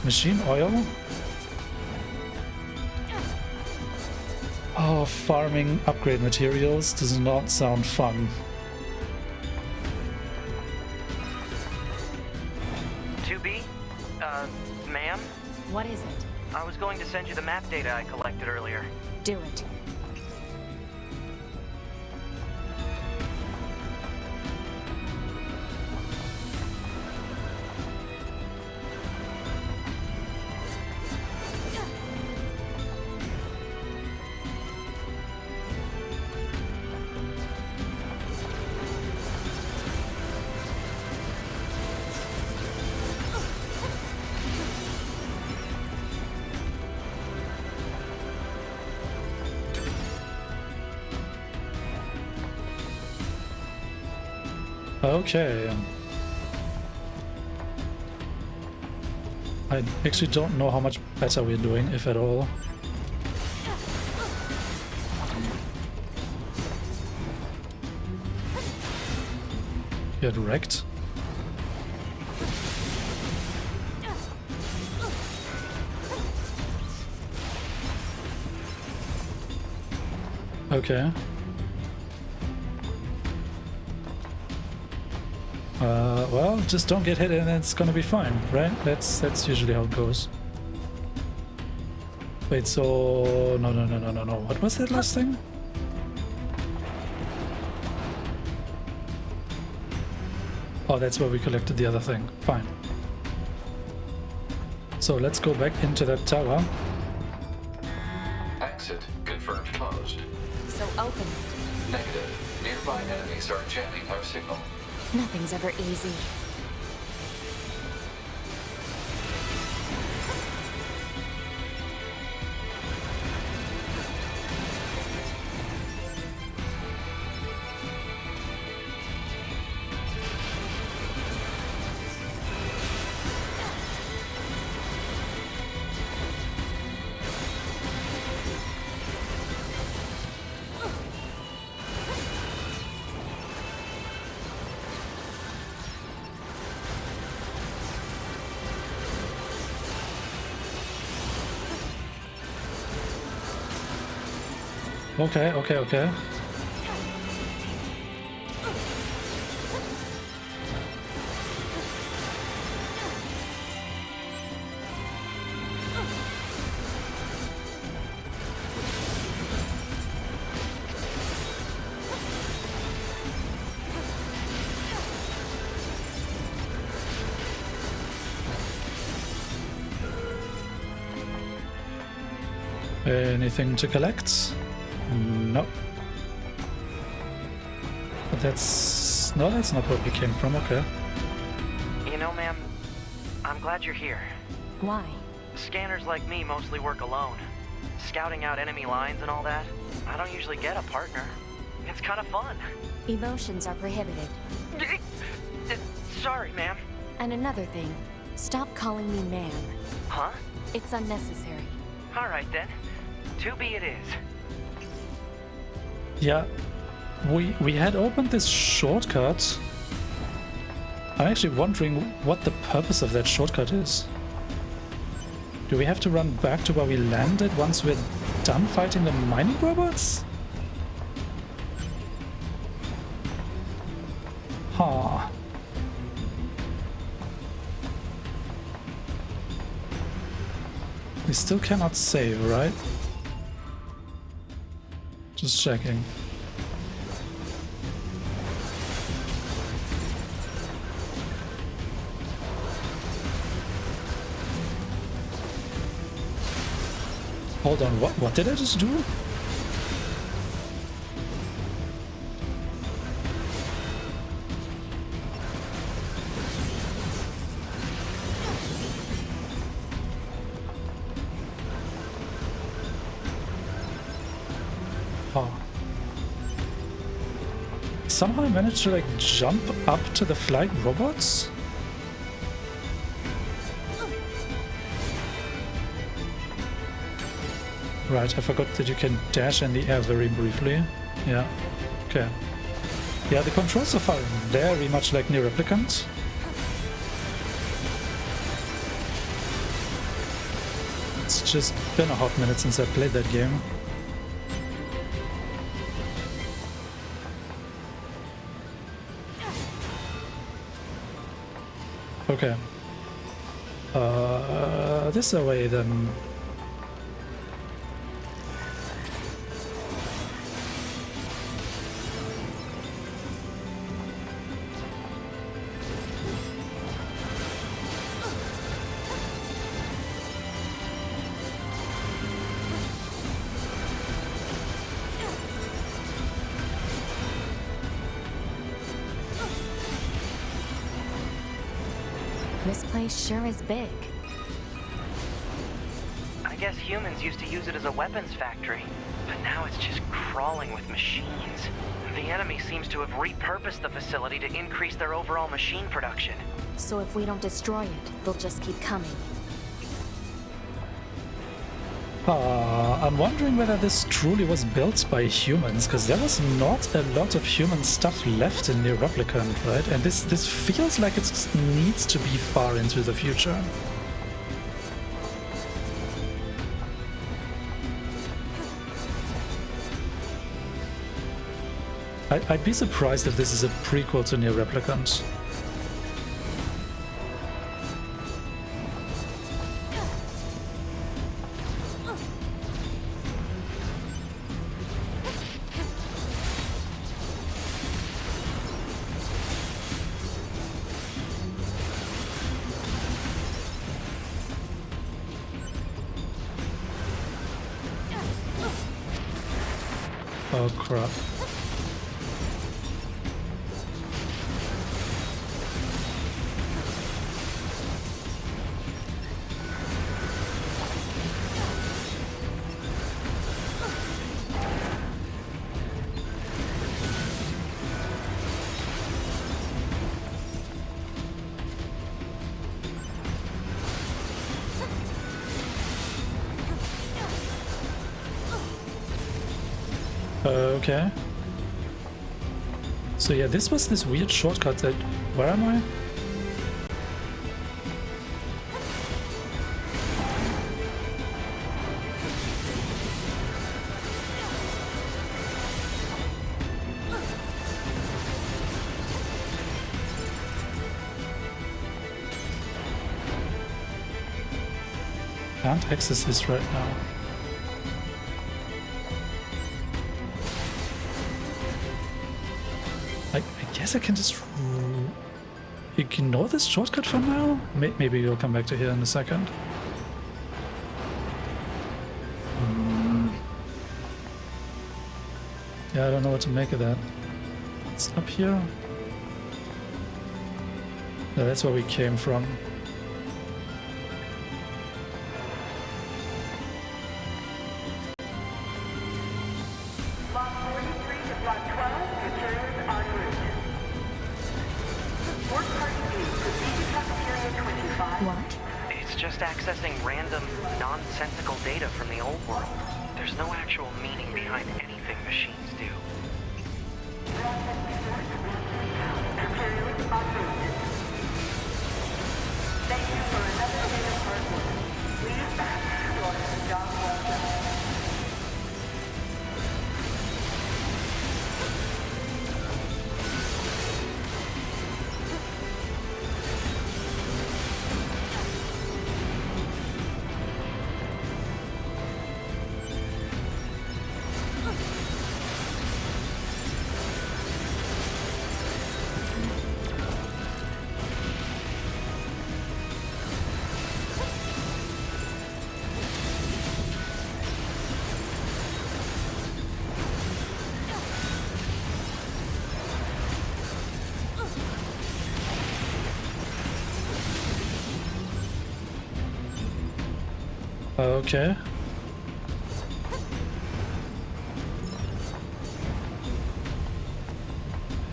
Machine oil? Oh, farming upgrade materials does not sound fun. 2B? Ma'am? What going to send you the map data I collected earlier. Do it. Okay. I actually don't know how much better we're doing, if at all. Get wrecked. Okay. Well, just don't get hit and it's gonna be fine, right? That's usually how it goes. Wait, so... No. What was that last thing? Oh, that's where we collected the other thing. Fine. So let's go back into that tower. Exit confirmed closed. So open. Negative. Nearby enemies are jamming our signal. Nothing's ever easy. Okay. Anything to collect? No. But that's... No, that's not where we came from, okay. You know, ma'am, I'm glad you're here. Why? Scanners like me mostly work alone. Scouting out enemy lines and all that. I don't usually get a partner. It's kind of fun. Emotions are prohibited. Sorry, ma'am. And another thing, stop calling me ma'am. Huh? It's unnecessary. All right, then. 2B it is. Yeah, we had opened this shortcut. I'm actually wondering what the purpose of that shortcut is. Do we have to run back to where we landed once we're done fighting the mining robots? Huh. We still cannot save, right? Just checking. Hold on, what did I just do? Oh. Somehow I managed to like jump up to the flight robots? Right, I forgot that you can dash in the air very briefly. Yeah, okay. Yeah, the controls so far very much like NieR Repicant. It's just been a hot minute since I played that game. Okay. This away then. This place sure is big. I guess humans used to use it as a weapons factory, but now it's just crawling with machines. The enemy seems to have repurposed the facility to increase their overall machine production. So if we don't destroy it, they'll just keep coming. I'm wondering whether this truly was built by humans, because there was not a lot of human stuff left in NieR Replicant, right? And this feels like it needs to be far into the future. I'd be surprised if this is a prequel to NieR Replicant. Oh crap. Okay. So yeah, this was this weird shortcut that... Where am I? Can't access this right now. I guess I can just ignore this shortcut for now? Maybe we'll come back to here in a second. Yeah, I don't know what to make of that. It's up here. No, that's where we came from. What? It's just accessing random, nonsensical data from the old world. There's no actual meaning behind anything machines do. Thank you for another day of hard work. Please destroy the job well done. Okay.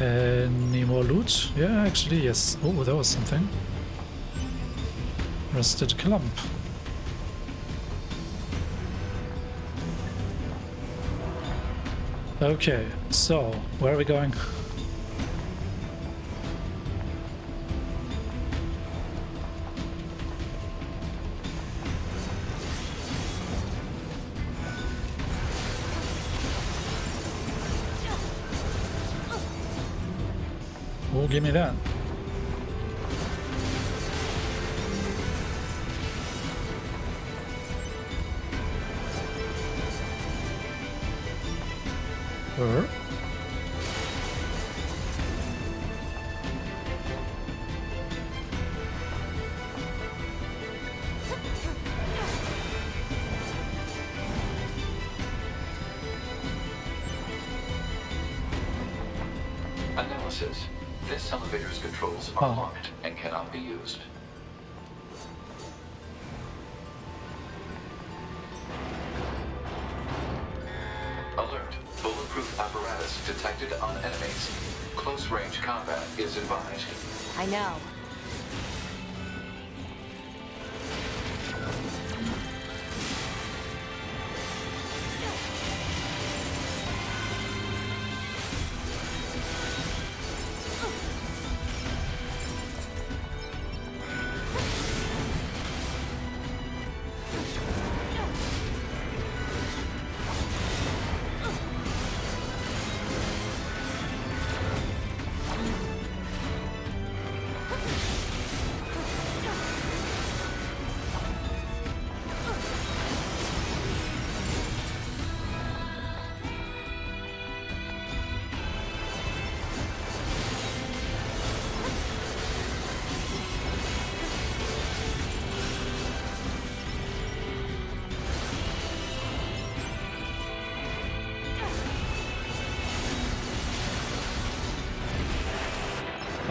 Any more loot? Yeah, actually, yes. Oh, that was something. Rusted clump. Okay, so where are we going? Oh, give me that. Analysis. This elevator's controls are locked and cannot be used. Alert. Bulletproof apparatus detected on enemies. Close-range combat is advised. I know.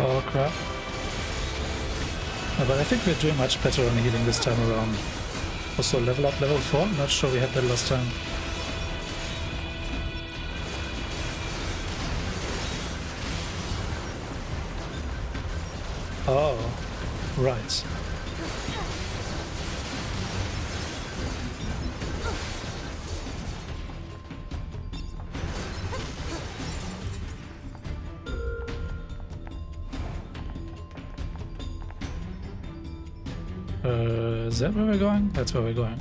Oh crap. But I think we're doing much better on healing this time around. Also level up level 4, not sure we had that last time. Oh, right. Is that where we're going? That's where we're going.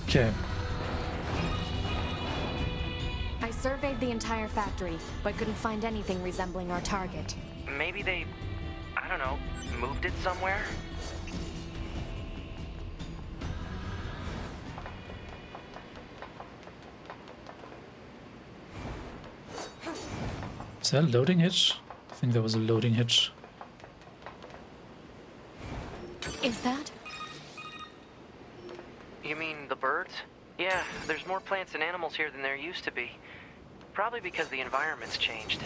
Okay. I surveyed the entire factory, but couldn't find anything resembling our target. Maybe they, I don't know, moved it somewhere? Is that a loading hitch? I think there was a loading hitch. Is that? You mean the birds? Yeah, there's more plants and animals here than there used to be. Probably because the environment's changed.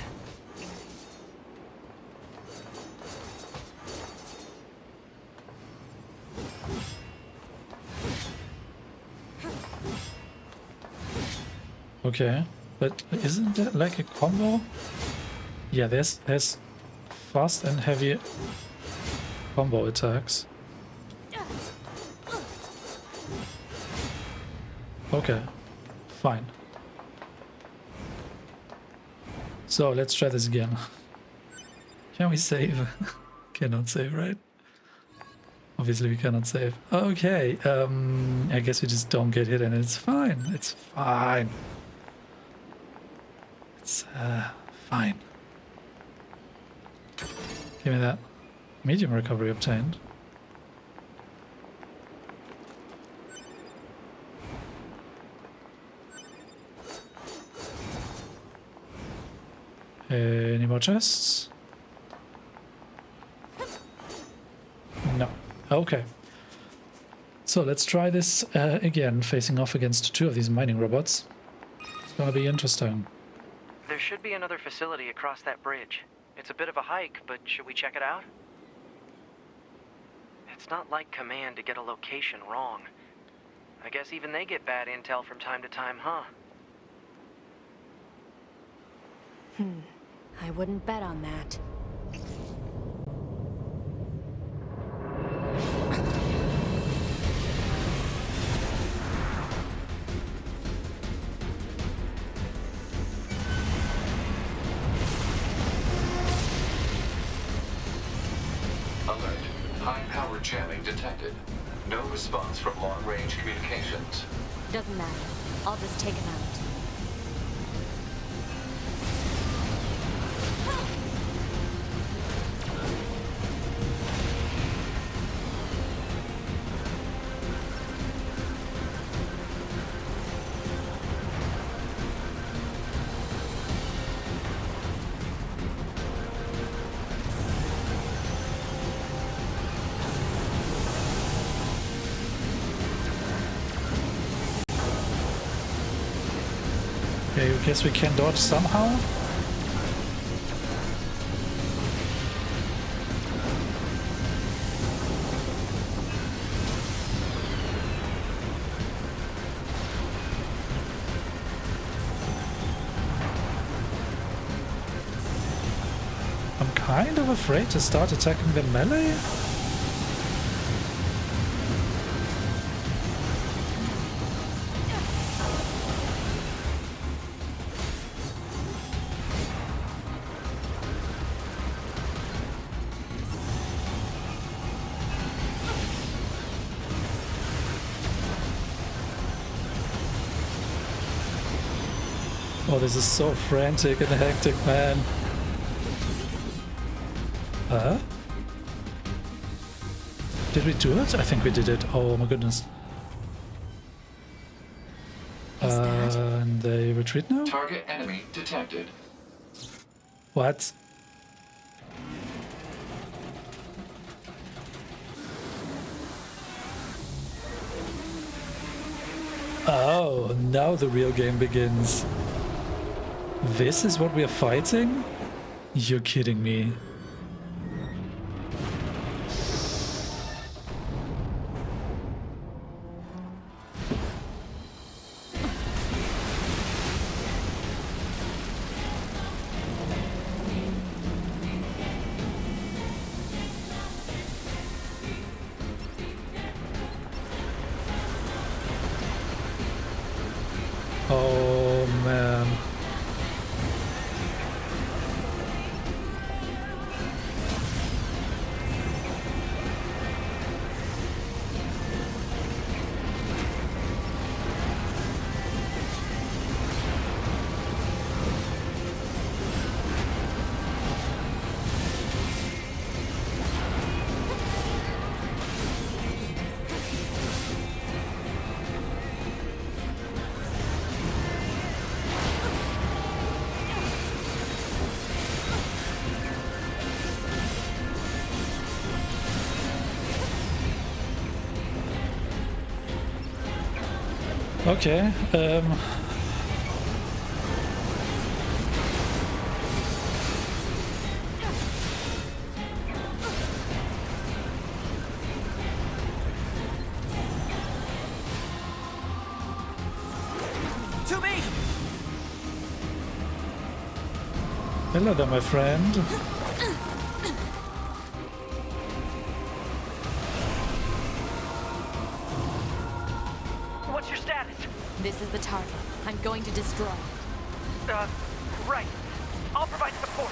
Okay, but isn't that like a combo? Yeah, there's fast and heavy combo attacks. Okay, fine. So let's try this again. Can we save? Cannot save, right? Obviously we cannot save. Okay, I guess we just don't get hit and it's fine. It's fine. It's fine. Give me that. Medium recovery obtained. Any more chests? No. Okay. So let's try this again, facing off against 2 of these mining robots. It's gonna be interesting. There should be another facility across that bridge. It's a bit of a hike, but should we check it out? It's not like Command to get a location wrong. I guess even they get bad intel from time to time, huh? I wouldn't bet on that. Alert. High-power jamming detected. No response from long-range communications. Doesn't matter. I'll just take him out. Okay, I guess we can dodge somehow. kind of afraid to start attacking the melee. Oh, this is so frantic and hectic, man. Did we do it? I think we did it. Oh my goodness. Is that? And they retreat now? Target enemy detected. What? Oh, now the real game begins. This is what we are fighting? You're kidding me. Oh man. Okay, To me! hello there, my friend. What's your status? This is the target. I'm going to destroy it. Right. I'll provide support.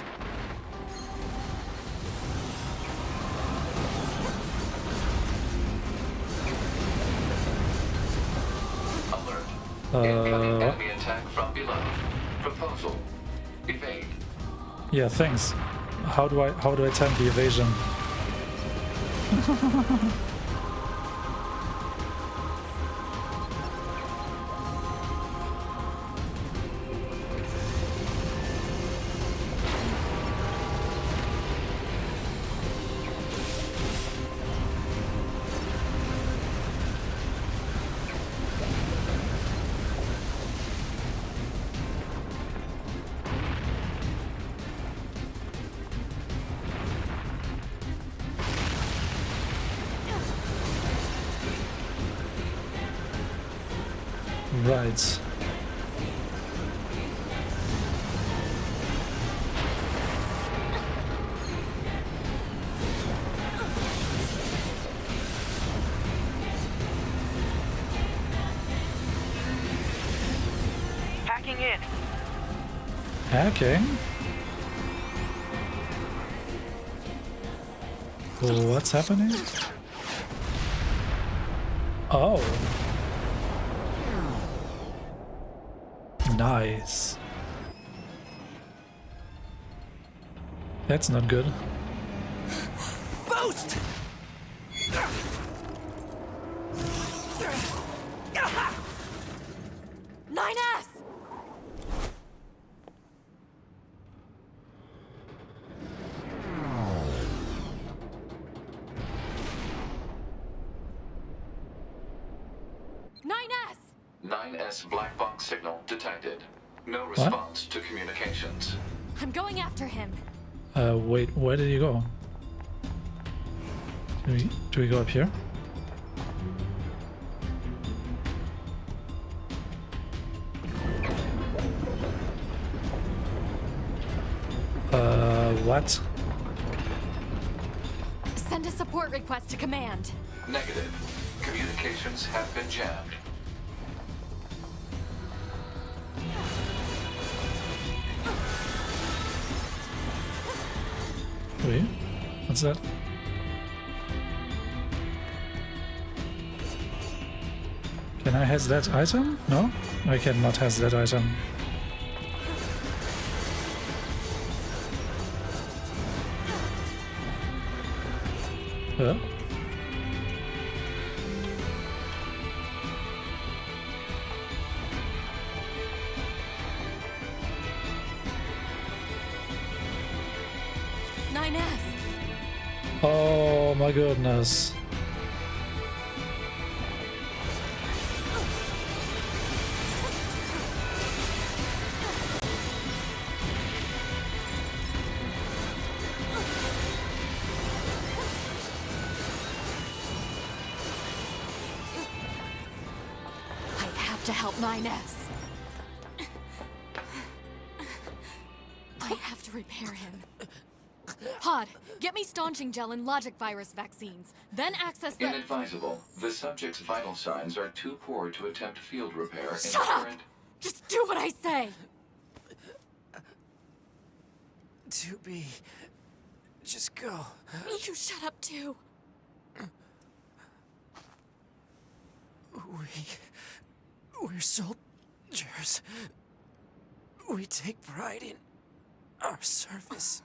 Alert. Incoming enemy attack from below. Proposal. Evade. Yeah, thanks. How do I time the evasion? Right. Hacking in. Hacking? What's happening? Oh. Nice. That's not good. Boost! 9S! Nine 9S black box signal detected. No response to communications. I'm going after him. Wait, where did you go? Do we go up here? What? Send a support request to command. Negative. Communications have been jammed. Wait, what's that? Can I has that item? No? I cannot has that item. Huh? Oh my goodness. I have to help 9S. I have to repair him. Pod, get me staunching gel and logic virus vaccines. Then access the... Inadvisable. The subject's vital signs are too poor to attempt field repair in Shut up! current... Just do what I say! 2B. Just go. You shut up too. We're soldiers. We take pride in our service.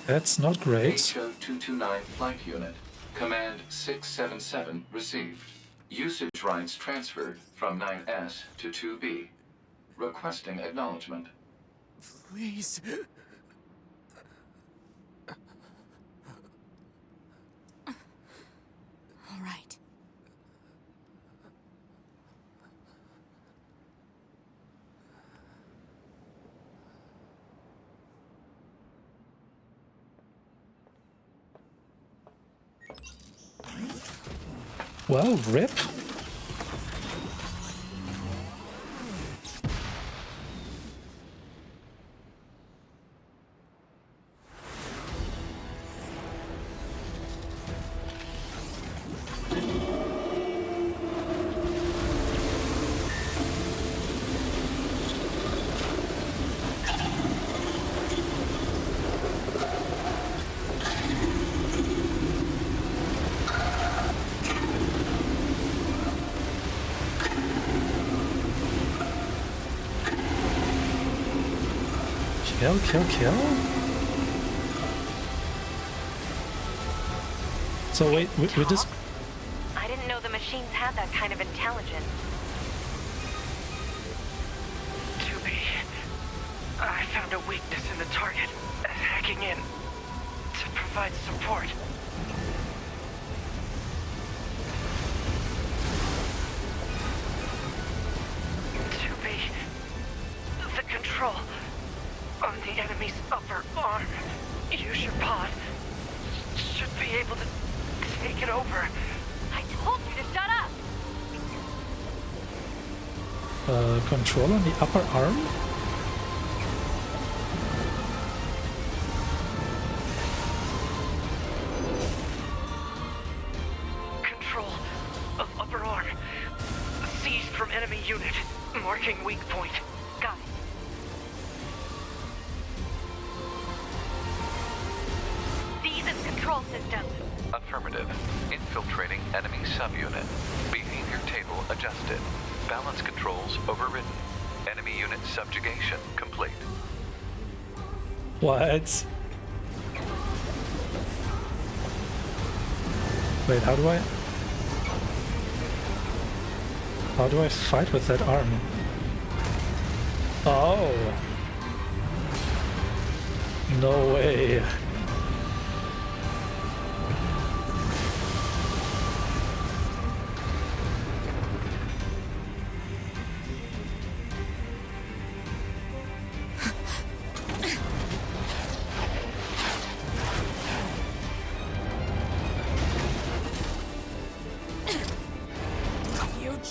That's not great. HO-229 Flight Unit. Command 677 received. Usage rights transferred from 9S to 2B. Requesting acknowledgement. Please. All right. Well, rip. Kill. So wait, we just... I didn't know the machines had that kind of intelligence. 2B. I found a weakness in the target. Hacking in to provide support. The control on the enemy's upper arm. Use your pod. Should be able to take it over. I told you to shut up! Control on the upper arm? Control of upper arm. Seized from enemy unit. Marking weak point. Got it. These is control systems. Affirmative. Infiltrating enemy subunit. Behavior table adjusted. Balance controls overridden. Enemy unit subjugation complete. What? Wait, how do I fight with that arm? Oh. No way.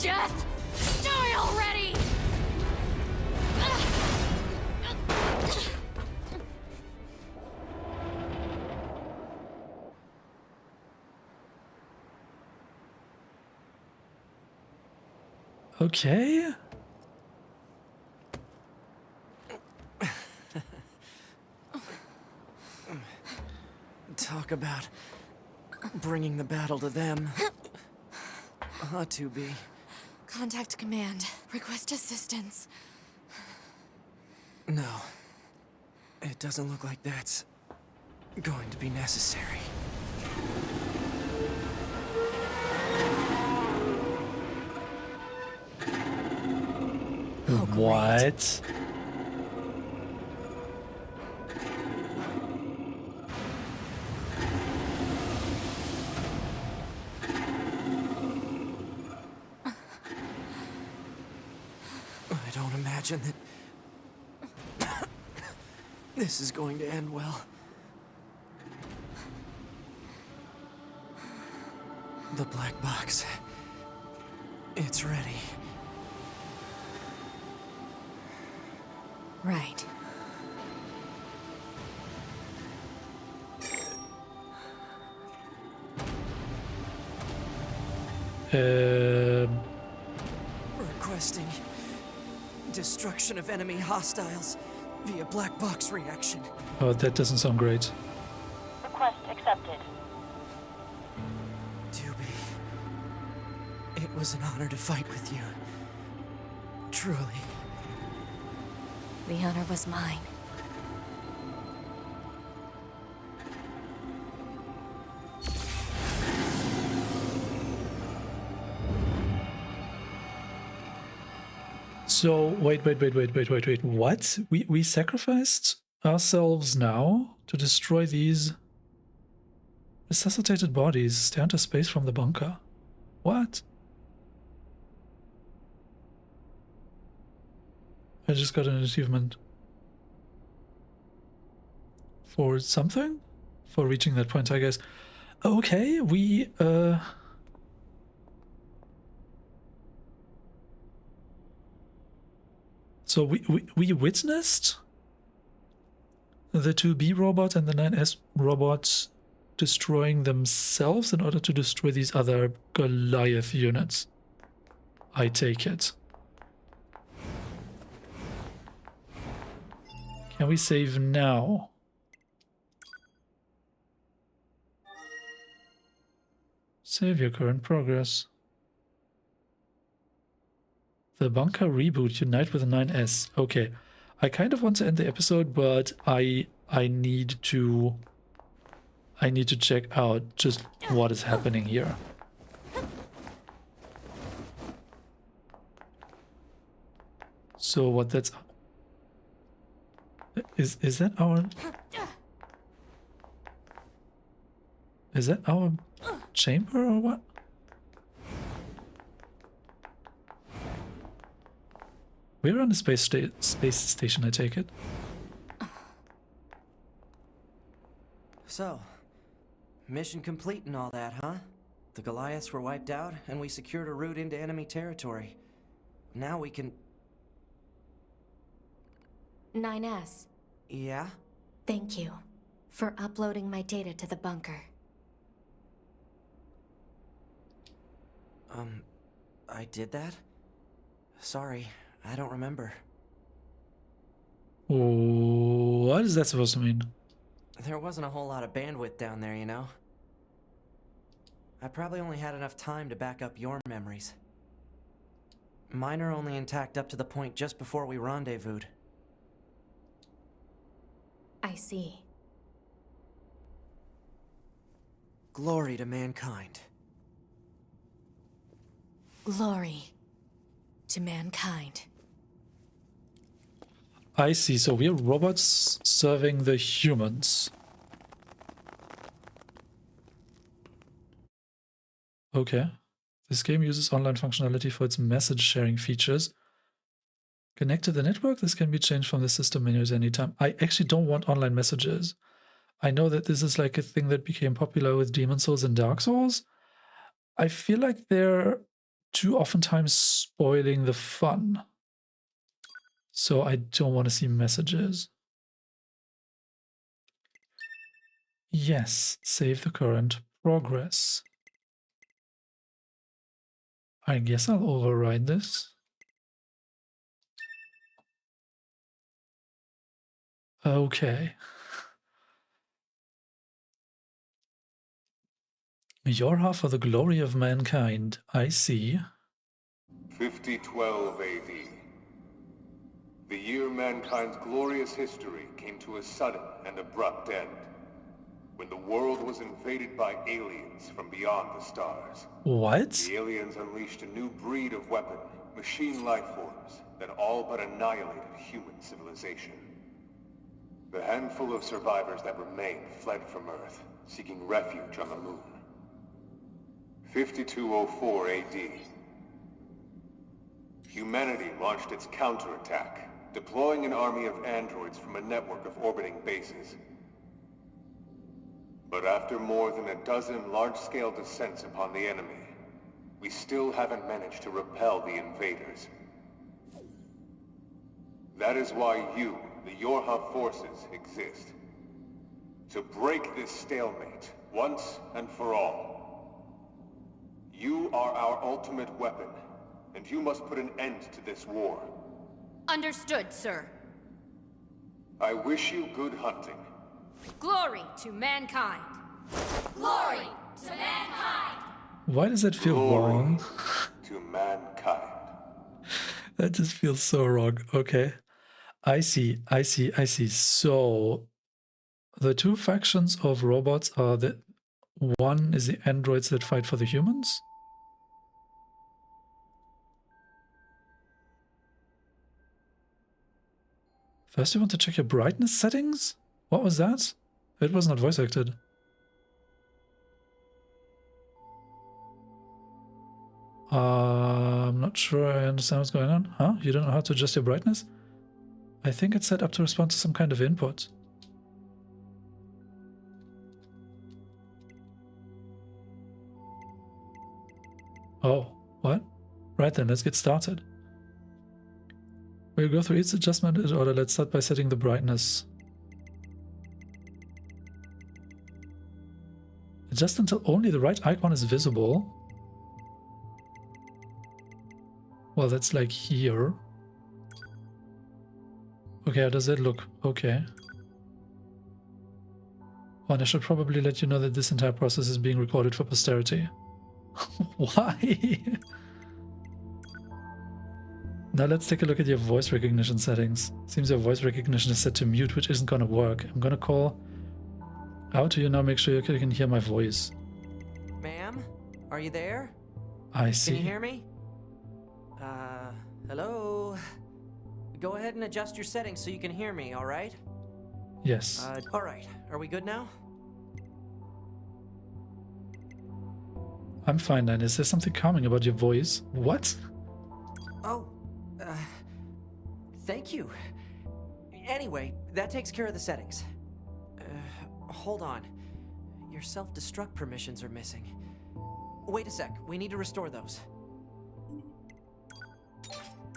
Just die already! Okay. Talk about bringing the battle to them. To be. Contact command. Request assistance. No. It doesn't look like that's going to be necessary. Oh, great. What? I don't imagine that this is going to end well. The black box. It's ready. Right. Requesting destruction of enemy hostiles via black box reaction. Oh, that doesn't sound great. Request accepted. Doobie, it was an honor to fight with you. Truly. The honor was mine. So wait. What? We sacrificed ourselves now to destroy these resuscitated bodies. Stay into space from the bunker. What? I just got an achievement. For something? For reaching that point, I guess. Okay, So we witnessed the 2B robot and the 9S robot destroying themselves in order to destroy these other Goliath units. I take it. Can we save now? Save your current progress. The bunker reboot, unite with the 9S. Okay. I kind of want to end the episode, but I need to check out just what is happening here. So what that's is that our chamber or what? We're on the space station, I take it. So, mission complete and all that, huh? The Goliaths were wiped out, and we secured a route into enemy territory. Now we can... 9S, Yeah? thank you for uploading my data to the bunker. I did that? Sorry, I don't remember. What is that supposed to mean? There wasn't a whole lot of bandwidth down there, you know? I probably only had enough time to back up your memories. Mine are only intact up to the point just before we rendezvoused. I see. Glory to mankind. Glory to mankind. I see, so we're robots serving the humans. Okay. This game uses online functionality for its message sharing features. Connect to the network, this can be changed from the system menus anytime. I actually don't want online messages. I know that this is like a thing that became popular with Demon Souls and Dark Souls. I feel like they're too oftentimes spoiling the fun. So I don't want to see messages. Yes, save the current progress. I guess I'll override this. Okay. Yorha for the glory of mankind. I see. 5012 AD. The year mankind's glorious history came to a sudden and abrupt end, when the world was invaded by aliens from beyond the stars. What? The aliens unleashed a new breed of weapon, machine life forms, that all but annihilated human civilization. The handful of survivors that remained fled from Earth, seeking refuge on the moon. 5204 AD. Humanity launched its counterattack, deploying an army of androids from a network of orbiting bases. But after more than a dozen large-scale descents upon the enemy, we still haven't managed to repel the invaders. That is why you, the Yorha forces, exist. To break this stalemate, once and for all. You are our ultimate weapon, and you must put an end to this war. Understood, sir. I wish you good hunting. Glory to mankind. Glory to mankind. Why does that feel Glory wrong? to mankind. That just feels so wrong. Okay. I see. So the two factions of robots are the one is the androids that fight for the humans. First you want to check your brightness settings? What was that? It was not voice acted. I'm not sure I understand what's going on. Huh? You don't know how to adjust your brightness? I think it's set up to respond to some kind of input. Oh, what? Right then, let's get started. We'll go through each adjustment in order. Let's start by setting the brightness. Adjust until only the right icon is visible. Well, that's like here. Okay, how does that look? Okay. Oh, and I should probably let you know that this entire process is being recorded for posterity. Why? Now let's take a look at your voice recognition settings. Seems your voice recognition is set to mute, which isn't gonna work. I'm gonna call out to you now, make sure you can hear my voice. Ma'am? Are you there? I see. Can you hear me? Hello? Go ahead and adjust your settings so you can hear me, alright? Yes. Alright. Are we good now? I'm fine then. Is there something calming about your voice? What? Oh, thank you. Anyway, that takes care of the settings. Hold on. Your self-destruct permissions are missing. Wait a sec, we need to restore those.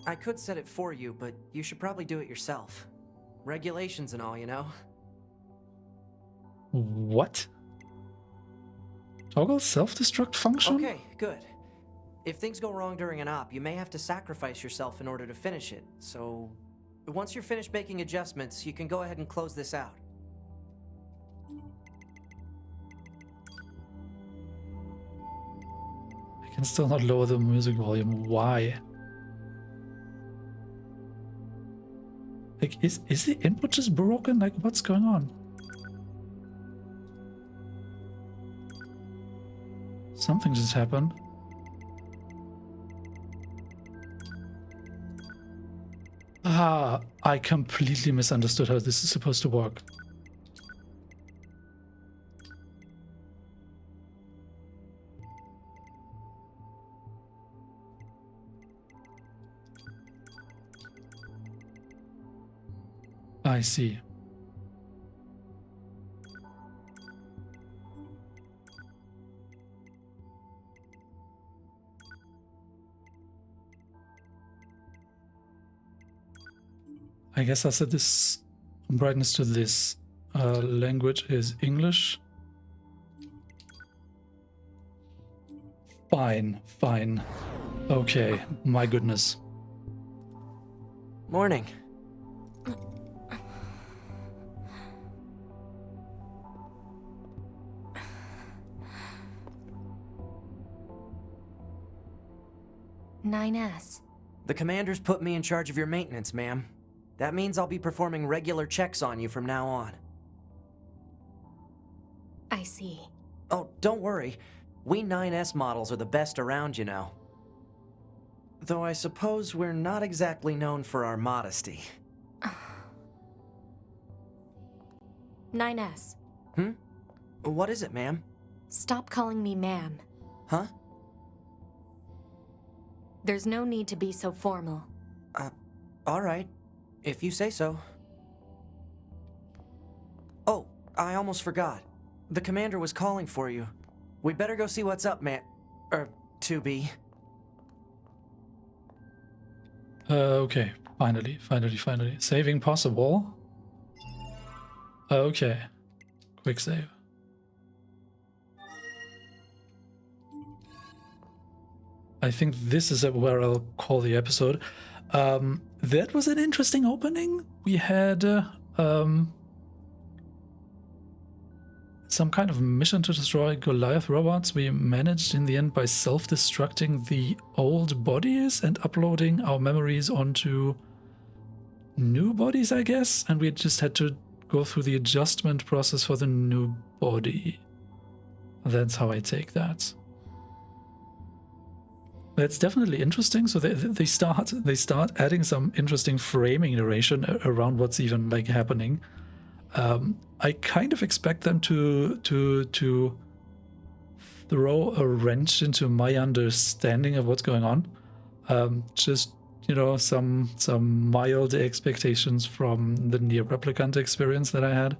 I could set it for you, but you should probably do it yourself. Regulations and all, you know? What? Toggle self-destruct function? Okay, good. If things go wrong during an op, you may have to sacrifice yourself in order to finish it, so... Once you're finished making adjustments, you can go ahead and close this out. I can still not lower the music volume. Why? Like, is the input just broken? Like, what's going on? Something just happened. Ah, I completely misunderstood how this is supposed to work. I see. I guess I'll set this brightness to this. Language is English. Fine, fine. Okay, my goodness. Morning. NieR. The commander's put me in charge of your maintenance, ma'am. That means I'll be performing regular checks on you from now on. I see. Oh, don't worry. We 9S models are the best around, you know. Though I suppose we're not exactly known for our modesty. NieR. What is it, ma'am? Stop calling me ma'am. Huh? There's no need to be so formal. Alright. If you say so. Oh, I almost forgot. The commander was calling for you. We'd better go see what's up, man. 2B. Okay, finally. Saving possible. Okay, quick save. I think this is where I'll call the episode. That was an interesting opening. We had some kind of mission to destroy Goliath robots. We managed in the end by self-destructing the old bodies and uploading our memories onto new bodies, I guess. And we just had to go through the adjustment process for the new body. That's how I take that. That's definitely interesting. So they start adding some interesting framing narration around what's even like happening. I kind of expect them to throw a wrench into my understanding of what's going on. Just, you know, some mild expectations from the NieR Replicant experience that I had.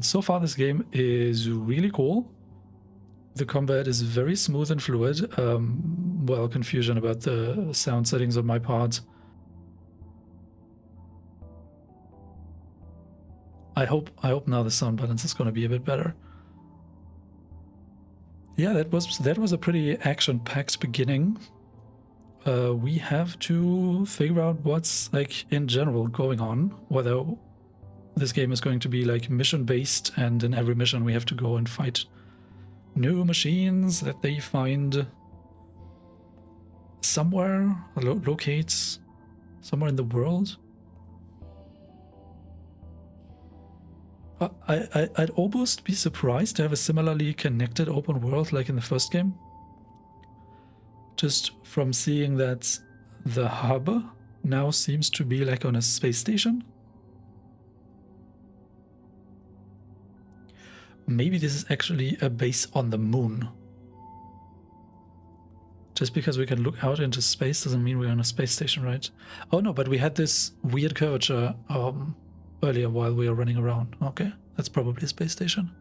So far this game is really cool. The combat is very smooth and fluid. Well, confusion about the sound settings on my part. I hope now the sound balance is going to be a bit better. Yeah, that was a pretty action-packed beginning. We have to figure out what's like in general going on, whether this game is going to be like mission-based, and in every mission we have to go and fight new machines that they find somewhere, locate somewhere in the world. I'd almost be surprised to have a similarly connected open world like in the first game. Just from seeing that the hub now seems to be like on a space station. Maybe this is actually a base on the moon. Just because we can look out into space doesn't mean we're on a space station, right? Oh no, but we had this weird curvature earlier while we were running around. Okay, that's probably a space station.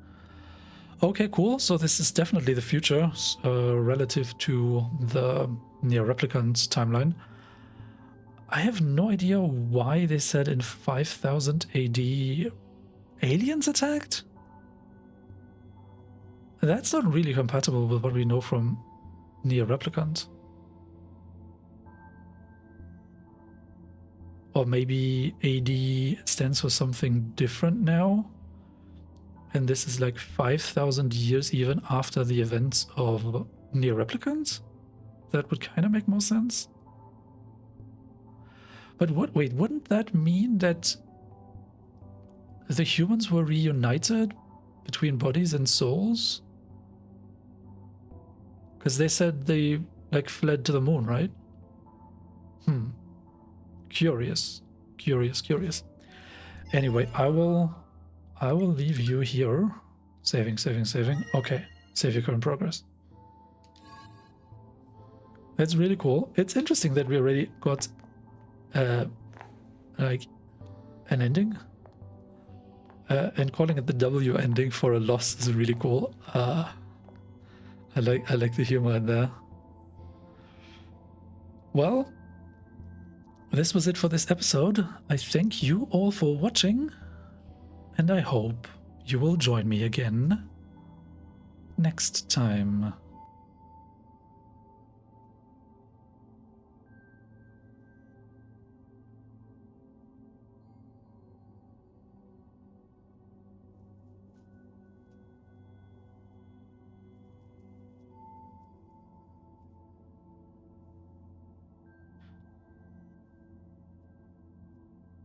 Okay, cool. So this is definitely the future relative to the NieR Replicant timeline. I have no idea why they said in 5000 AD aliens attacked. That's not really compatible with what we know from NieR Replicant. Or maybe AD stands for something different now. And this is like 5000 years even after the events of NieR Replicant? That would kind of make more sense. But wait, wouldn't that mean that the humans were reunited between bodies and souls? Because they said they like fled to the moon, right? Curious. Anyway, I will leave you here. Saving. Okay, save your current progress. That's really cool. It's interesting that we already got like an ending. And calling it the W ending for a loss is really cool. I like the humor in there. Well, this was it for this episode. I thank you all for watching, and I hope you will join me again next time.